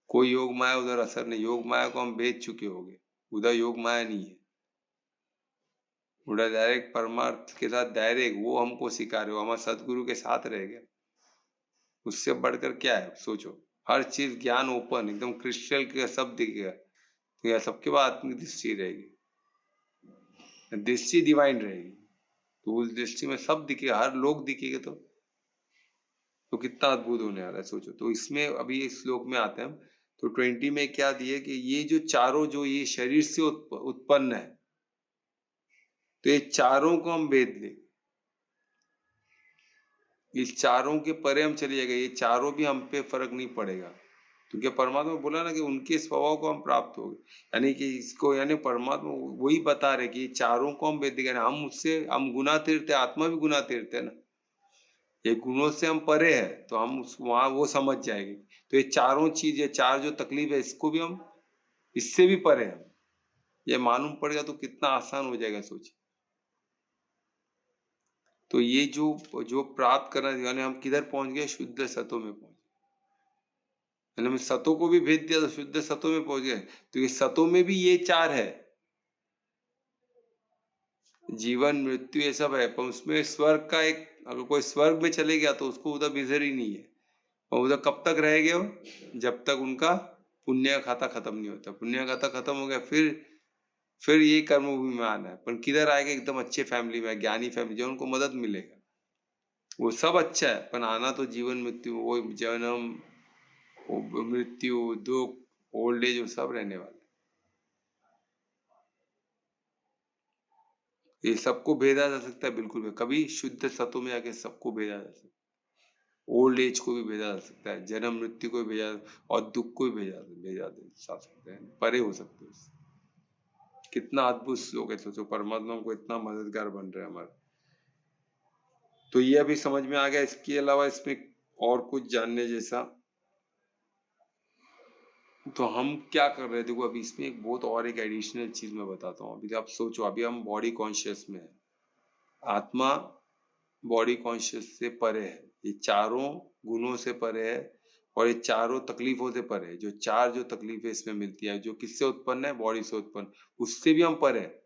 कोई योग माया उधर असर नहीं, योग माया को हम भेज चुके होंगे। उधर योग माया नहीं है, उधर डायरेक्ट परमार्थ के साथ डायरेक्ट वो हमको सिखा रहे हो, हमारे सदगुरु के साथ रह गए। उससे बढ़कर क्या है सोचो, हर चीज ज्ञान ओपन एकदम क्रिस्टल के सब दिखेगा, तो यह सबके बाद आत्मिक दृष्टि रहेगी, दृष्टि डिवाइन रहेगी, तो उस दृष्टि में सब दिखेगा, हर लोग दिखेगा, तो कितना अद्भुत होने वाला है सोचो। तो इसमें अभी इस श्लोक में आते हैं हम, तो 20 में क्या दिए कि ये जो चारों जो ये शरीर से उत्पन्न है, तो ये चारों को हम भेद ले, इस चारों के परे हम चले जाएंगे, ये चारों भी हम पे फर्क नहीं पड़ेगा, तो क्या परमात्मा बोला ना कि उनके स्वभाव को हम प्राप्त हो गए, यानी कि इसको यानी परमात्मा वही बता रहे कि चारों को हम भेद देंगे, हम उससे हम गुना तीर्थ है, आत्मा भी गुना तीर्थ है ना, ये गुणों से हम परे है, तो हम वहां वो समझ जाएंगे। तो ये चारों चीज, ये चार जो तकलीफ है, इसको भी हम इससे भी परे हैं, ये मालूम पड़ेगा तो कितना आसान हो जाएगा सोचिए। तो ये जो प्राप्त करना, यानी हम किधर पहुंच गए, शुद्ध सतों में पहुंच गए, यानी सतों को भी भेद दिया तो शुद्ध सतों में पहुंच गए। तो ये सतों में भी ये चार है, जीवन मृत्यु ये सब है, पर उसमें स्वर्ग का एक, अगर कोई स्वर्ग में चले गया तो उसको उधर विजर ही नहीं है, और उधर कब तक रहेंगे वो, जब तक उनका पुण्य का खाता खत्म नहीं होता, पुण्य का खाता खत्म हो गया फिर ये कर्मभूमि में आना है, पर किधर आएगा, एकदम अच्छे फैमिली में, ज्ञानी फैमिली, जो उनको मदद मिलेगा, वो सब अच्छा है, पर आना तो जीवन मृत्यु, वो जन्म, वो मृत्यु, दुख, ओल्ड एज, वो सब रहने वाले, ये सबको भेदा जा सकता है बिल्कुल भी, कभी शुद्ध सतों में आके सबको भेजा जा सकता है, ओल्ड एज को भी भेजा जा सकता है, जन्म मृत्यु को भी भेजा, और दुख को भी भेजा जा सकते हैं, परे हो सकते हैं। कितना अद्भुत श्लोक है सोचो, परमात्मा को इतना मददगार बन रहे हैं हमारे। तो ये अभी समझ में आ गया, इसके अलावा इसमें और कुछ जानने जैसा, तो हम क्या कर रहे हैं, देखो अभी इसमें एक बहुत और एक एडिशनल चीज मैं बताता हूँ। अभी आप सोचो, अभी हम बॉडी कॉन्शियस में है, आत्मा बॉडी कॉन्शियस से परे है, ये चारों गुणों से परे है, और ये चारों तकलीफों से परे है, जो तकलीफें इसमें मिलती है, जो किससे उत्पन्न है, बॉडी से उत्पन्न, उससे भी हम परे है,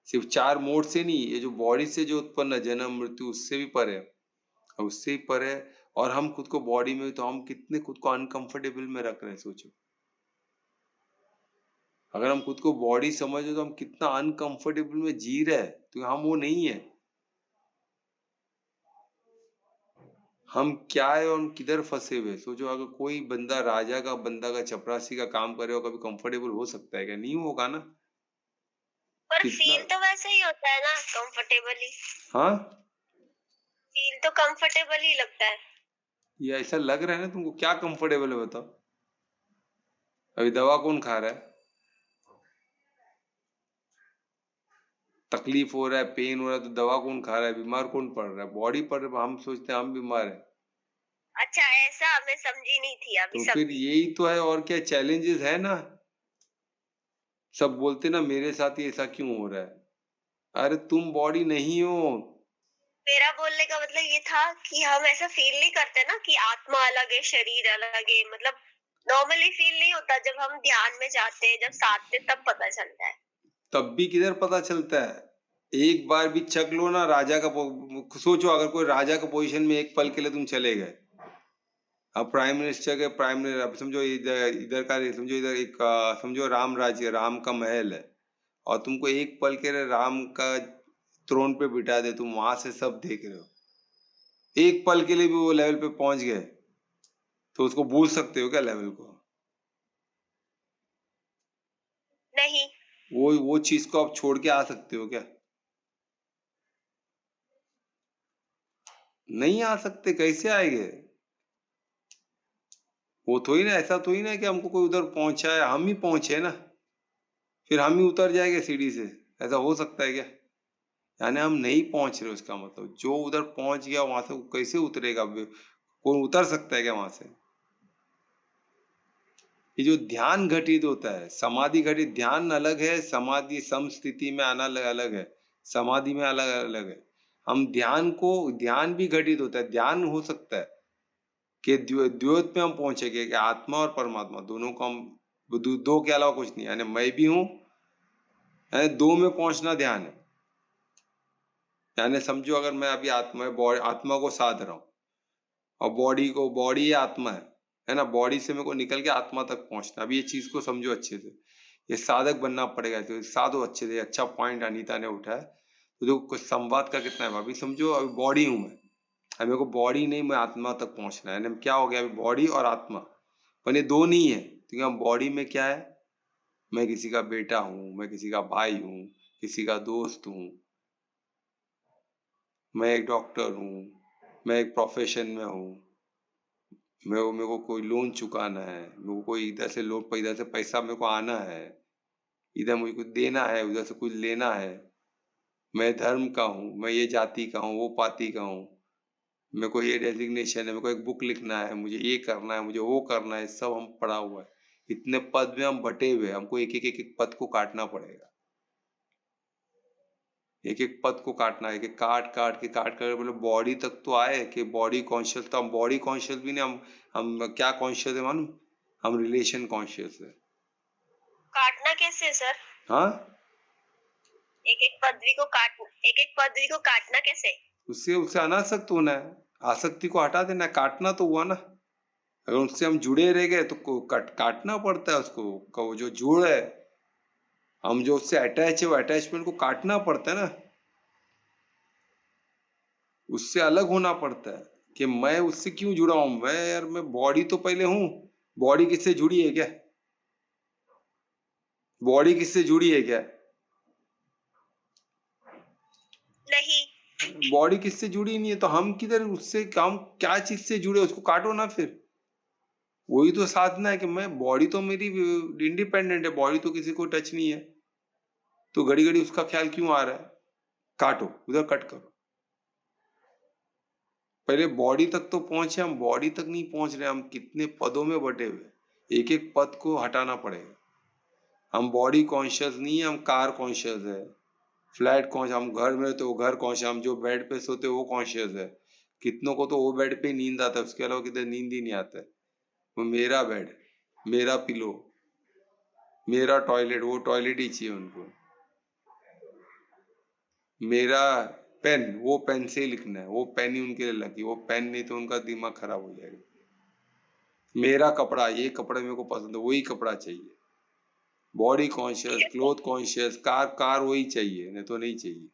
सिर्फ चार मोड से नहीं, ये जो बॉडी से जो उत्पन्न है, जन्म मृत्यु, उससे भी परे है, उससे ही परे है। और हम खुद को बॉडी में, तो हम कितने खुद को अनकंफर्टेबल में रख रहे हैं सोचो, अगर हम खुद को बॉडी समझे तो हम कितना अनकंफर्टेबल में जी रहे हैं, तो हम वो नहीं है, हम क्या है और हम किधर फंसे हुए। सोचो अगर कोई बंदा राजा का बंदा का चपरासी का काम करे और कभी कंफर्टेबल हो सकता है क्या, नहीं होगा ना, पर फील तो वैसे ही होता है ना, कंफर्टेबली। हाँ, फील तो कंफर्टेबल ही लगता है। ये ऐसा लग रहा है ना तुमको, क्या कंफर्टेबल है बताओ, अभी दवा कौन खा रहा है, तकलीफ हो रहा है, पेन हो रहा है, तो दवा कौन खा रहा है, बीमार कौन पड़ रहा है, बॉडी पड़ रहा है, हम सोचते हैं हम बीमार है। अच्छा ऐसा, मैं समझी नहीं थी अभी। तो फिर यही तो है, और क्या चैलेंजेस है ना, सब बोलते ना मेरे साथ ही ऐसा क्यों हो रहा है, अरे तुम बॉडी नहीं हो। मेरा बोलने का मतलब ये था कि हम ऐसा फील नहीं करते ना कि आत्मा अलग है शरीर अलग है, मतलब नॉर्मली फील नहीं होता, जब हम ध्यान में जाते हैं, जब साथ में, तब पता चलता है। तब भी किधर पता चलता है, एक बार भी चक लो ना राजा का, सोचो अगर कोई राजा का पोजीशन में एक पल के लिए तुम चले गए, अब प्राइम मिनिस्टर के प्राइम मिनिस्टर, समझो इधर का समझो, इधर एक समझो राम राज्य, राम का महल है, और तुमको एक पल के लिए राम का थ्रोन पे बिठा दे, तुम वहां से सब देख रहे हो, एक पल के लिए भी वो लेवल पे पहुंच गए, तो उसको भूल सकते हो क्या लेवल को, नहीं, वो चीज को आप छोड़ के आ सकते हो क्या, नहीं आ सकते, कैसे आएंगे, वो थोड़ी ना, ऐसा थोड़ी ना कि हमको कोई उधर पहुंचा है, हम ही पहुंचे ना, फिर हम ही उतर जाएंगे सीढ़ी से, ऐसा हो सकता है क्या, यानी हम नहीं पहुंच रहे, उसका मतलब जो उधर पहुंच गया वहां से कैसे उतरेगा, कोई उतर सकता है क्या वहां से। ये जो ध्यान घटित होता है, समाधि घटित, ध्यान अलग है, समाधि सम स्थिति में आना अलग है, समाधि में अलग अलग है, हम ध्यान भी घटित होता है, ध्यान हो सकता है कि द्वैत में हम पहुंचेंगे कि आत्मा और परमात्मा दोनों को हम दो के अलावा कुछ नहीं, यानी मैं भी हूँ यानी दो में पहुंचना ध्यान है। यानी समझो अगर मैं अभी आत्मा को साध रहा हूँ और बॉडी ये आत्मा है ना, बॉडी से मेरे को निकल के आत्मा तक पहुंचना। अभी ये चीज को समझो अच्छे से, ये साधक बनना पड़ेगा। तो साधो अच्छे से। अच्छा पॉइंट अनीता ने उठाया। तो देखो कुछ संवाद का कितना है। अभी समझो अभी बॉडी हूं मैं, अभी मेरे को बॉडी नहीं, मैं आत्मा तक पहुंचना है। क्या हो गया अभी बॉडी और आत्मा, पर ये दो नहीं है। तो बॉडी में क्या है, मैं किसी का बेटा हूँ, मैं किसी का भाई हूँ, किसी का दोस्त हूँ, मैं एक डॉक्टर हूँ, मैं एक प्रोफेशन में हूँ, मेरे को कोई लोन चुकाना है, मेरे को कोई इधर से लोन, इधर से पैसा मेरे को आना है, इधर मुझे कुछ देना है, उधर से कुछ लेना है। मैं धर्म का हूँ, मैं ये जाति का हूँ, वो पाति का हूँ, मेरे को ये डेजिग्नेशन है, मेरे को एक बुक लिखना है, मुझे ये करना है, मुझे वो करना है। सब हम पढ़ा हुआ है। इतने पद में हम बटे हुए, हमको एक एक पद को काटना पड़ेगा। एक एक पद को काटना है, एक काट कर बोले बॉडी तक तो आए कि बॉडी कॉन्शियस। तो हम बॉडी कॉन्शियस भी नहीं, हम क्या कॉन्शियस है मालूम, हम रिलेशन कॉन्शियस है। काटना कैसे है सर? हाँ, एक एक पदवी को काटना कैसे? उससे अनासक्त होना है, आसक्ति को हटा देना है। काटना तो हुआ ना। अगर उससे हम जुड़े रह गए तो काटना पड़ता है उसको। जो जुड़ है, हम जो उससे अटैच है, वो अटैचमेंट को काटना पड़ता है ना। उससे अलग होना पड़ता है कि मैं उससे क्यों जुड़ा हूं। मैं बॉडी तो पहले हूं। बॉडी किससे जुड़ी है क्या? बॉडी किससे जुड़ी है क्या? नहीं। बॉडी किससे जुड़ी नहीं है, तो हम किधर उससे, हम क्या चीज से जुड़े, उसको काटो ना फिर। वही तो साधना है कि मैं, बॉडी तो मेरी इंडिपेंडेंट है, बॉडी तो किसी को टच नहीं है। तो घड़ी घड़ी उसका ख्याल क्यों आ रहा है? काटो, उधर कट करो। पहले बॉडी तक तो पहुंचे। हम बॉडी तक नहीं पहुंच रहे, हम कितने पदों में बटे हुए। एक एक पद को हटाना पड़ेगा। हम बॉडी कॉन्शियस नहीं है, हम कार कॉन्शियस है, फ्लैट कॉन्शियस। हम घर में तो घर कॉन्शियस, हम जो बेड पे सोते वो कॉन्शियस है। कितनों को तो वो बेड पे नींद आता है, उसके अलावा कितने नींद ही नहीं आता है। वो मेरा बेड, मेरा पिलो, मेरा टॉयलेट, वो टॉयलेट ही चाहिए उनको। मेरा पेन, वो पेन से ही लिखना है, वो पेन ही उनके लिए लगी। वो पेन नहीं तो उनका दिमाग खराब हो जाएगा। मेरा कपड़ा, ये कपड़ा मेरे को पसंद है, वही कपड़ा चाहिए। Body conscious, cloth conscious, car वही चाहिए, नहीं तो नहीं चाहिए।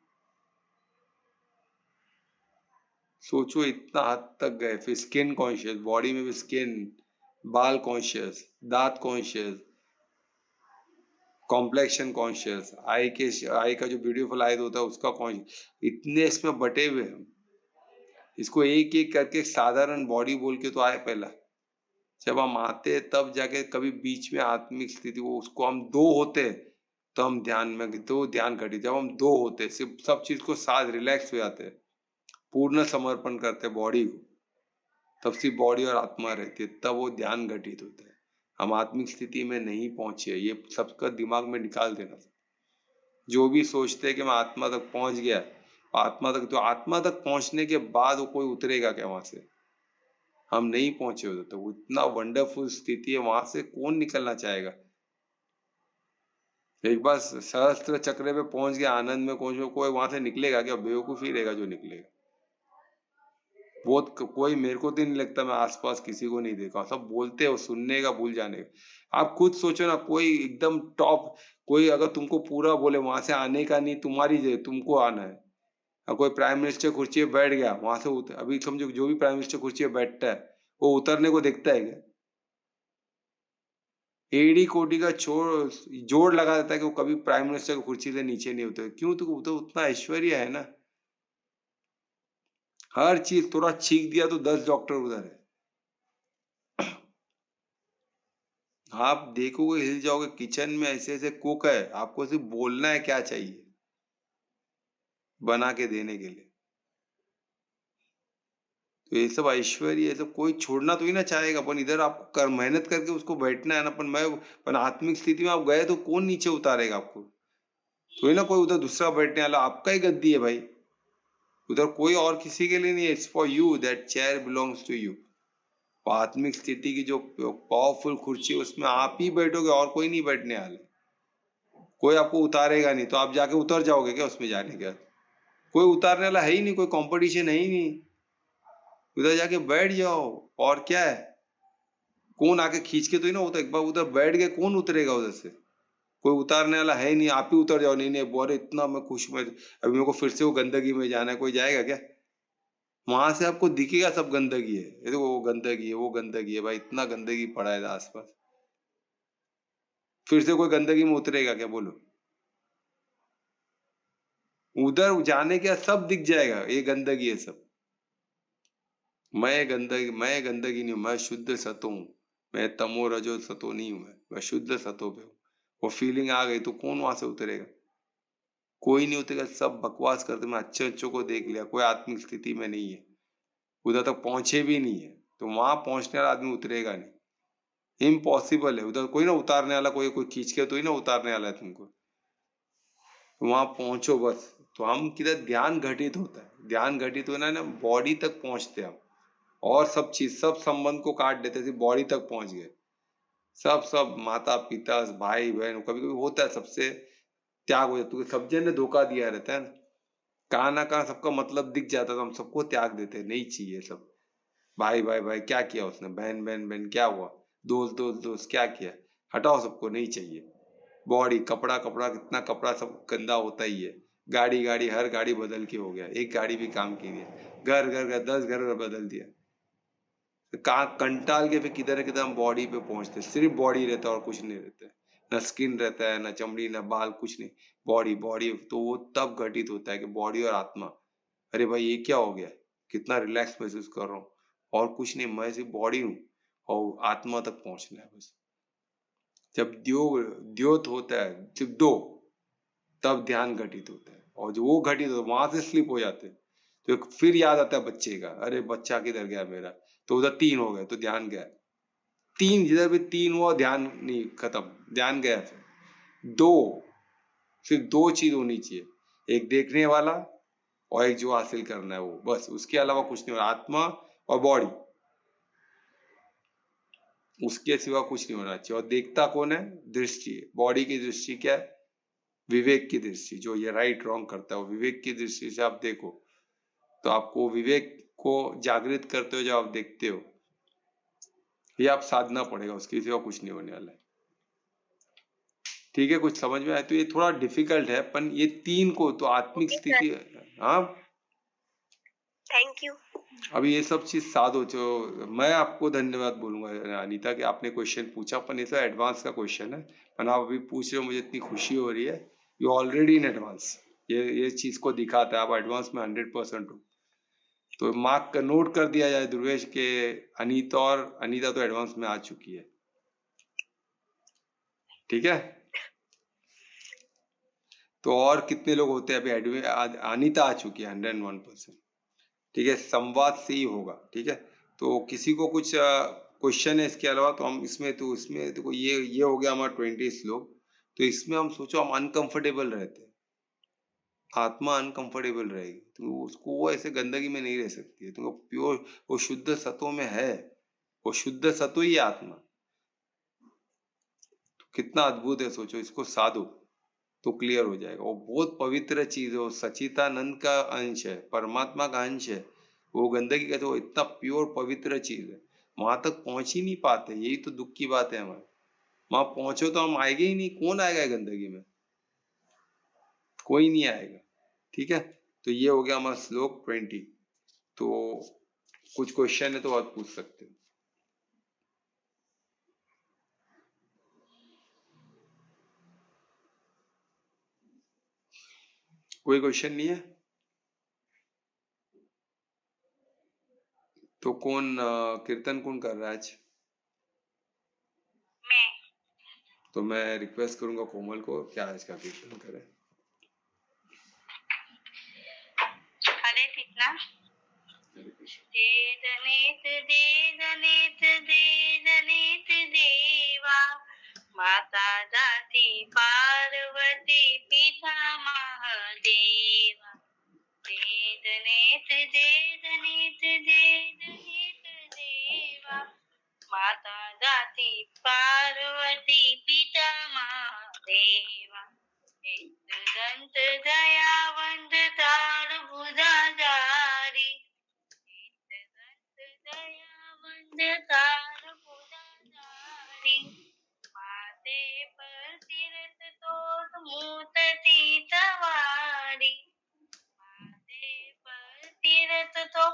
सोचो इतना हद तक गए। फिर स्किन कॉन्शियस, बॉडी में भी स्किन, बाल कॉन्शियस, दांत कॉन्शियस, कॉम्प्लेक्शन कॉन्शियस, आई का जो ब्यूटीफुल आई होता है उसका कॉन्शियस। इतने इसमें बटे हुए हम। इसको एक एक करके साधारण बॉडी बोल के तो आए पहला। जब हम आते तब जाके कभी बीच में आत्मिक स्थिति, वो उसको हम दो होते तो हम ध्यान में, दो ध्यान घटी। जब हम दो होते, सिर्फ सब चीज को साथ रिलैक्स हो जाते, पूर्ण समर्पण करते बॉडी को, तब सिर्फ बॉडी और आत्मा रहती है, तब वो ध्यान घटित होता है। हम आत्मिक स्थिति में नहीं पहुंचे, ये सबका दिमाग में निकाल देना। जो भी सोचते हैं कि मैं आत्मा तक पहुंच गया, आत्मा तक पहुंचने के बाद वो कोई उतरेगा क्या वहां से? हम नहीं पहुंचे होते। तो इतना वंडरफुल स्थिति है, वहां से कौन निकलना चाहेगा? एक बार सहस्त्र चक्र पे पहुंच गया, आनंद में कोई वहां से निकलेगा क्या? बेवकूफी रहेगा जो निकलेगा। बहुत कोई, मेरे को तो नहीं लगता, मैं आसपास किसी को नहीं देखा। सब बोलते हो सुनने का, भूल जाने का। आप खुद सोचो ना, कोई एकदम टॉप, कोई अगर तुमको पूरा बोले वहां से आने का नहीं, तुम्हारी तुमको आना है, और कोई प्राइम मिनिस्टर कुर्सी पे बैठ गया, वहां से अभी समझो जो भी प्राइम मिनिस्टर कुर्सी पे बैठता है वो उतरने को देखता है क्या? एडी कोटी का जोड़ लगा देता है कि वो कभी प्राइम मिनिस्टर की कुर्सी से नीचे नहीं उतरे। क्यों? तो उतना ऐश्वर्य है ना। हर चीज, थोड़ा छींक दिया तो 10 डॉक्टर उधर है। आप देखोगे, हिल जाओगे। किचन में ऐसे ऐसे कुक है, आपको सिर्फ बोलना है क्या चाहिए बना के देने के लिए। तो ये सब ऐश्वर्य, ये सब कोई छोड़ना तो ही ना चाहेगा। अपन इधर आपको कर मेहनत करके उसको बैठना है ना। अपन आत्मिक स्थिति में आप गए तो कौन नीचे उतारेगा आपको? तो ही ना कोई उधर दूसरा बैठने वाला, आपका ही गद्दी है भाई। उधर कोई और किसी के लिए नहीं है। It's for you, that chair belongs to you. आत्मिक स्थिति की जो पावरफुल कुर्सी है उसमें आप ही बैठोगे, और कोई नहीं बैठने वाले। कोई आपको उतारेगा नहीं, तो आप जाके उतर जाओगे क्या उसमें जाने के बाद? कोई उतारने वाला है ही नहीं, कोई कंपटीशन है ही नहीं, उधर जाके बैठ जाओ। और क्या है, कौन आके खींच के तो ही ना उतर, एक बार उधर बैठ गए कौन उतरेगा उधर से? कोई उतारने वाला है ही नहीं, आप ही उतर जाओ। नहीं नहीं बोरे इतना मैं खुश, मैं अभी मेरे को फिर से वो गंदगी में जाना है, कोई जाएगा क्या? वहां से आपको दिखेगा सब गंदगी है, ये देखो वो गंदगी है, वो गंदगी है, भाई इतना गंदगी पड़ा है आसपास, फिर से कोई गंदगी में उतरेगा क्या बोलो? उधर जाने के बाद सब दिख जाएगा, ये गंदगी है सब। मैं गंदगी नहीं हूँ, मैं शुद्ध सतो हूँ। मैं तमो रजो सतो नहीं हूँ, मैं शुद्ध सतो पे हूँ। वो फीलिंग आ गई तो कौन वहां से उतरेगा? कोई नहीं उतरेगा, सब बकवास करते। मैं अच्छे अच्छों को देख लिया, कोई आत्मिक स्थिति में नहीं है, उधर तक पहुंचे भी नहीं है, तो वहां पहुंचने वाला आदमी उतरेगा नहीं, इम्पॉसिबल है। उधर कोई ना उतारने वाला, कोई कोई खींच के तो ही ना उतारने वाला है तुमको, वहां पहुंचो बस। तो हम किधर ध्यान घटित होता है, ध्यान घटित होना है ना, बॉडी तक पहुंचते हम, और सब चीज सब संबंध को काट देते थे, बॉडी तक पहुंच गए। सब सब माता पिता भाई बहन, कभी कभी होता है सबसे त्याग हो जाता है, सब जन ने धोखा दिया रहता है ना, कहाँ ना कहाँ सबका मतलब दिख जाता है, तो हम सबको त्याग देते हैं, नहीं चाहिए सब। भाई भाई भाई क्या किया उसने, बहन बहन बहन क्या हुआ, दोस्त दोस्त दोस्त क्या किया, हटाओ सबको, नहीं चाहिए। बॉडी कपड़ा कपड़ा, कितना कपड़ा सब गंदा होता ही है। गाड़ी गाड़ी, हर गाड़ी बदल के हो गया, एक गाड़ी भी काम की नहीं है। घर घर घर 10 घर बदल दिया, कहाँ कंटाल के फिर किधर किधर हम बॉडी पे पहुंचते, सिर्फ बॉडी रहता है और कुछ नहीं रहता है, न स्किन रहता है, न चमड़ी, न बाल, कुछ नहीं। बॉडी बॉडी, तो वो तब घटित होता है कि बॉडी और आत्मा, अरे भाई ये क्या हो गया, कितना रिलैक्स महसूस कर रहा हूँ, और कुछ नहीं, मैं सिर्फ बॉडी हूँ, और आत्मा तक पहुंचना है बस। जब द्योत होता है, जब दो, तब ध्यान घटित होता है, और जो वो घटित होता है वहां से स्लिप हो जाते हैं, तो फिर याद आता है बच्चे का, अरे बच्चा किधर गया मेरा, तो उधर 3 हो गए तो ध्यान गया। 3 जिधर भी 3 हुआ ध्यान नहीं, खत्म, ध्यान गया। फिर 2, सिर्फ 2 चीज होनी चाहिए, एक देखने वाला और एक जो हासिल करना है वो, बस उसके अलावा कुछ नहीं होना, आत्मा और बॉडी, उसके सिवा कुछ नहीं होना चाहिए। और देखता कौन है? दृष्टि। बॉडी की दृष्टि क्या है? विवेक की दृष्टि, जो ये राइट रॉन्ग करता है वो विवेक की दृष्टि से आप देखो, तो आपको विवेक को जागृत करते हो, जब आप देखते हो, ये आप साधना पड़ेगा, उसके सिवा कुछ नहीं होने वाला है। ठीक है, कुछ समझ में आए? तो ये थोड़ा डिफिकल्ट है, पर ये 3 को तो आत्मिक स्थिति, हाँ थैंक यू। अभी ये सब चीज साधो। जो मैं आपको धन्यवाद बोलूंगा अनीता कि आपने क्वेश्चन पूछा, पर ये सब एडवांस का क्वेश्चन है, पर आप अभी पूछ रहे हो, मुझे इतनी खुशी हो रही है, यू ऑलरेडी इन एडवांस, ये चीज को दिखाता है आप एडवांस में 100% हो। तो मार्क का नोट कर दिया जाए ध्रुवेश के, अनीता तो एडवांस में आ चुकी है, ठीक है। तो और कितने लोग होते हैं अभी? अनीता आ चुकी है 101%, ठीक है, संवाद से ही होगा, ठीक है। तो किसी को कुछ क्वेश्चन है इसके अलावा? तो हम इसमें देखो, ये हो गया हमारा 20 श्लोक, तो इसमें हम सोचो हम अनकंफर्टेबल रहते हैं, आत्मा अनकंफर्टेबल रहेगी, तो उसको वो ऐसे गंदगी में नहीं रह सकती है, तो प्योर वो शुद्ध सत्व में है, वो शुद्ध सत्व ही आत्मा, तो कितना अद्भुत है, सोचो, इसको साधो तो क्लियर हो जाएगा। वो बहुत पवित्र चीज है, वो सचितानंद का अंश है, परमात्मा का अंश है, वो गंदगी कहते, वो इतना प्योर पवित्र चीज है, वहां तक पहुंच ही नहीं पाते, यही तो दुख की बात है हमारी। वहां पहुंचो तो हम आएंगे ही नहीं, कौन आएगा गंदगी में? कोई नहीं आएगा, ठीक है। तो ये हो गया हमारा श्लोक 20। तो कुछ क्वेश्चन है तो आप पूछ सकते हो। कोई क्वेश्चन नहीं है तो कौन कीर्तन कौन कर रहा है आज? मैं। तो मैं रिक्वेस्ट करूंगा कोमल को, क्या आज का कीर्तन करे। हरे कृष्णा। दे दनेत देवा, माता जाति पार्वती पिता महादेवा। दे दनेत देवा, माता जाति पार्वती पिता महादेवा। अंधकार पुजारी, माथे पर तीरथ तो मूत तीतवारी, माथे पर तीरथ तो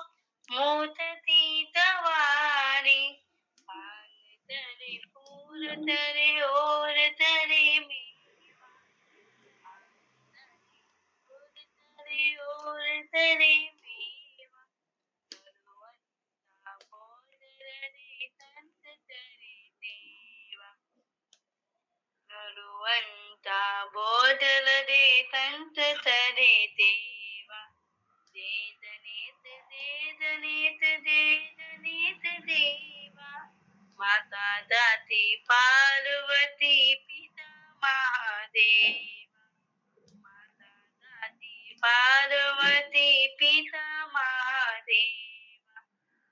मूत तीतवारी, पाल तरे पूर तरे और तरे मेवा, पूर तरे और तरे मेवा, भगवंता बोल रे संत तरे देवा, भगवंता बोधल रे संत तरे देवा, दे जनित देवा, माता दाती पार्वती पिता महादेवा, माता दाती पार्वती पिता महादेवा,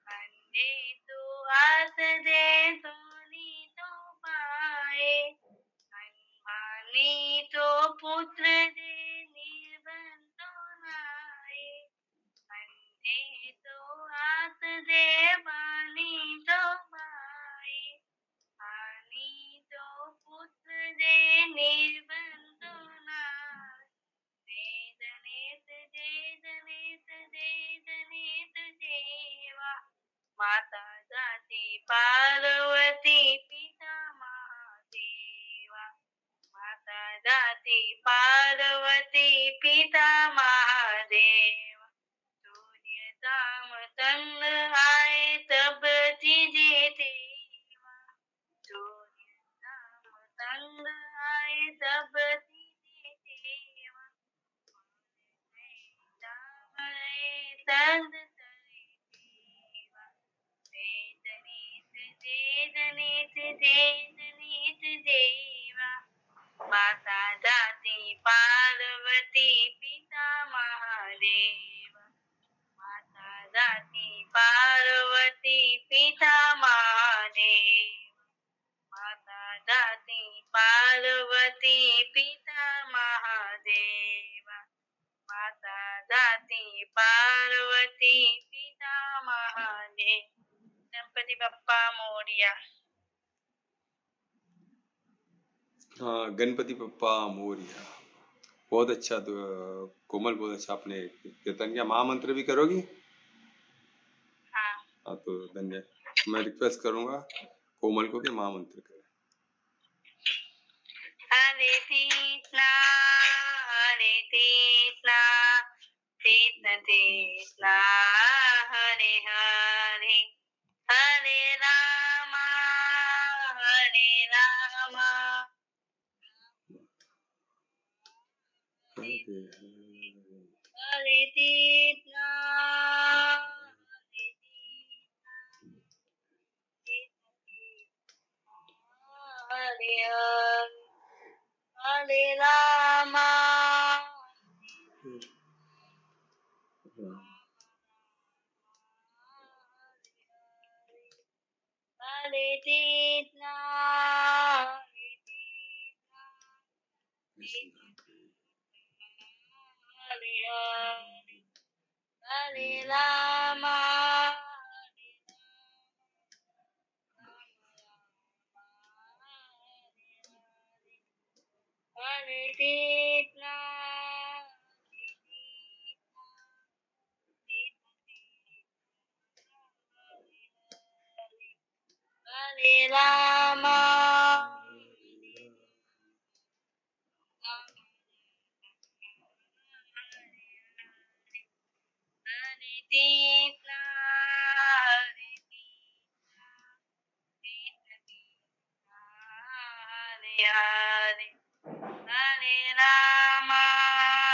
अंधे तो हाथ दे सोनी तो पाए, अनमानी तो पुत्र दे निर्बंध नाए, अंधे तो हाथ दे वाणी तो माए, आनी तो पुत्र दे निर्बंध नाए, दे देवा, माता जाती पार्वती पिता महादेवा, माता जाती पार्वती पिता महादेवा, सूर्य दाम तंग आए तब तीजे देवा, सूर्य दाम तंग आए तब तीजे देवा, दाम आए तंग तरे देवा, दे जनित देवा, माता जाती पार्वती पिता महादेवा, माता जाती पार्वती पिता महादेवा, माता जाती पार्वती पिता महादेवा, माता जाती पार्वती पिता महादेव। गणपति बप्पा मोरिया। हाँ, गणपति बप्पा मोरिया। बहुत अच्छा, तो कोमल बहुत अच्छा आपने कीर्तन किया। महामंत्र भी करोगी? हाँ तो धन्यवाद। मैं रिक्वेस्ट करूंगा कोमल को कि महामंत्र करे। हरे कृष्णा कृष्णा कृष्णा हरे हरे, हरे रामा हरे रामा, हरे कृष्णा हरे हरे, हरे रामा हरे कृष्णा हरे हरे, हरे रामा हरे कृष्णा हरे रामा हरे कृष्णा हरे हरे, हरे रामा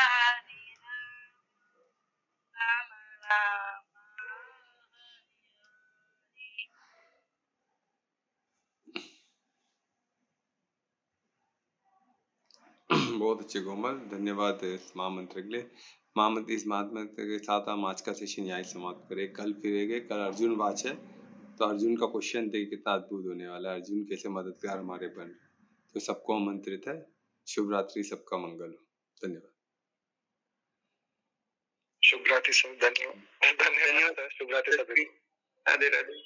हरे राम, राम बहुत अच्छे कोमल, धन्यवाद इस महामंत्र के लिए। महामंत्र, इस महामंत्र के साथ हम आज का सेशन यहाँ समाप्त करें। कल फिरेंगे, कल अर्जुन वाच है, तो अर्जुन का क्वेश्चन देखिए कितना अद्भुत होने वाला है। अर्जुन कैसे मददगार हमारे बन रहे, तो सबको आमंत्रित है। शुभ रात्रि, सबका मंगल हो। धन्यवाद। शुभ रात्रि सब। धन्यवाद। शुभ रात्रि सभी। राधे राधे।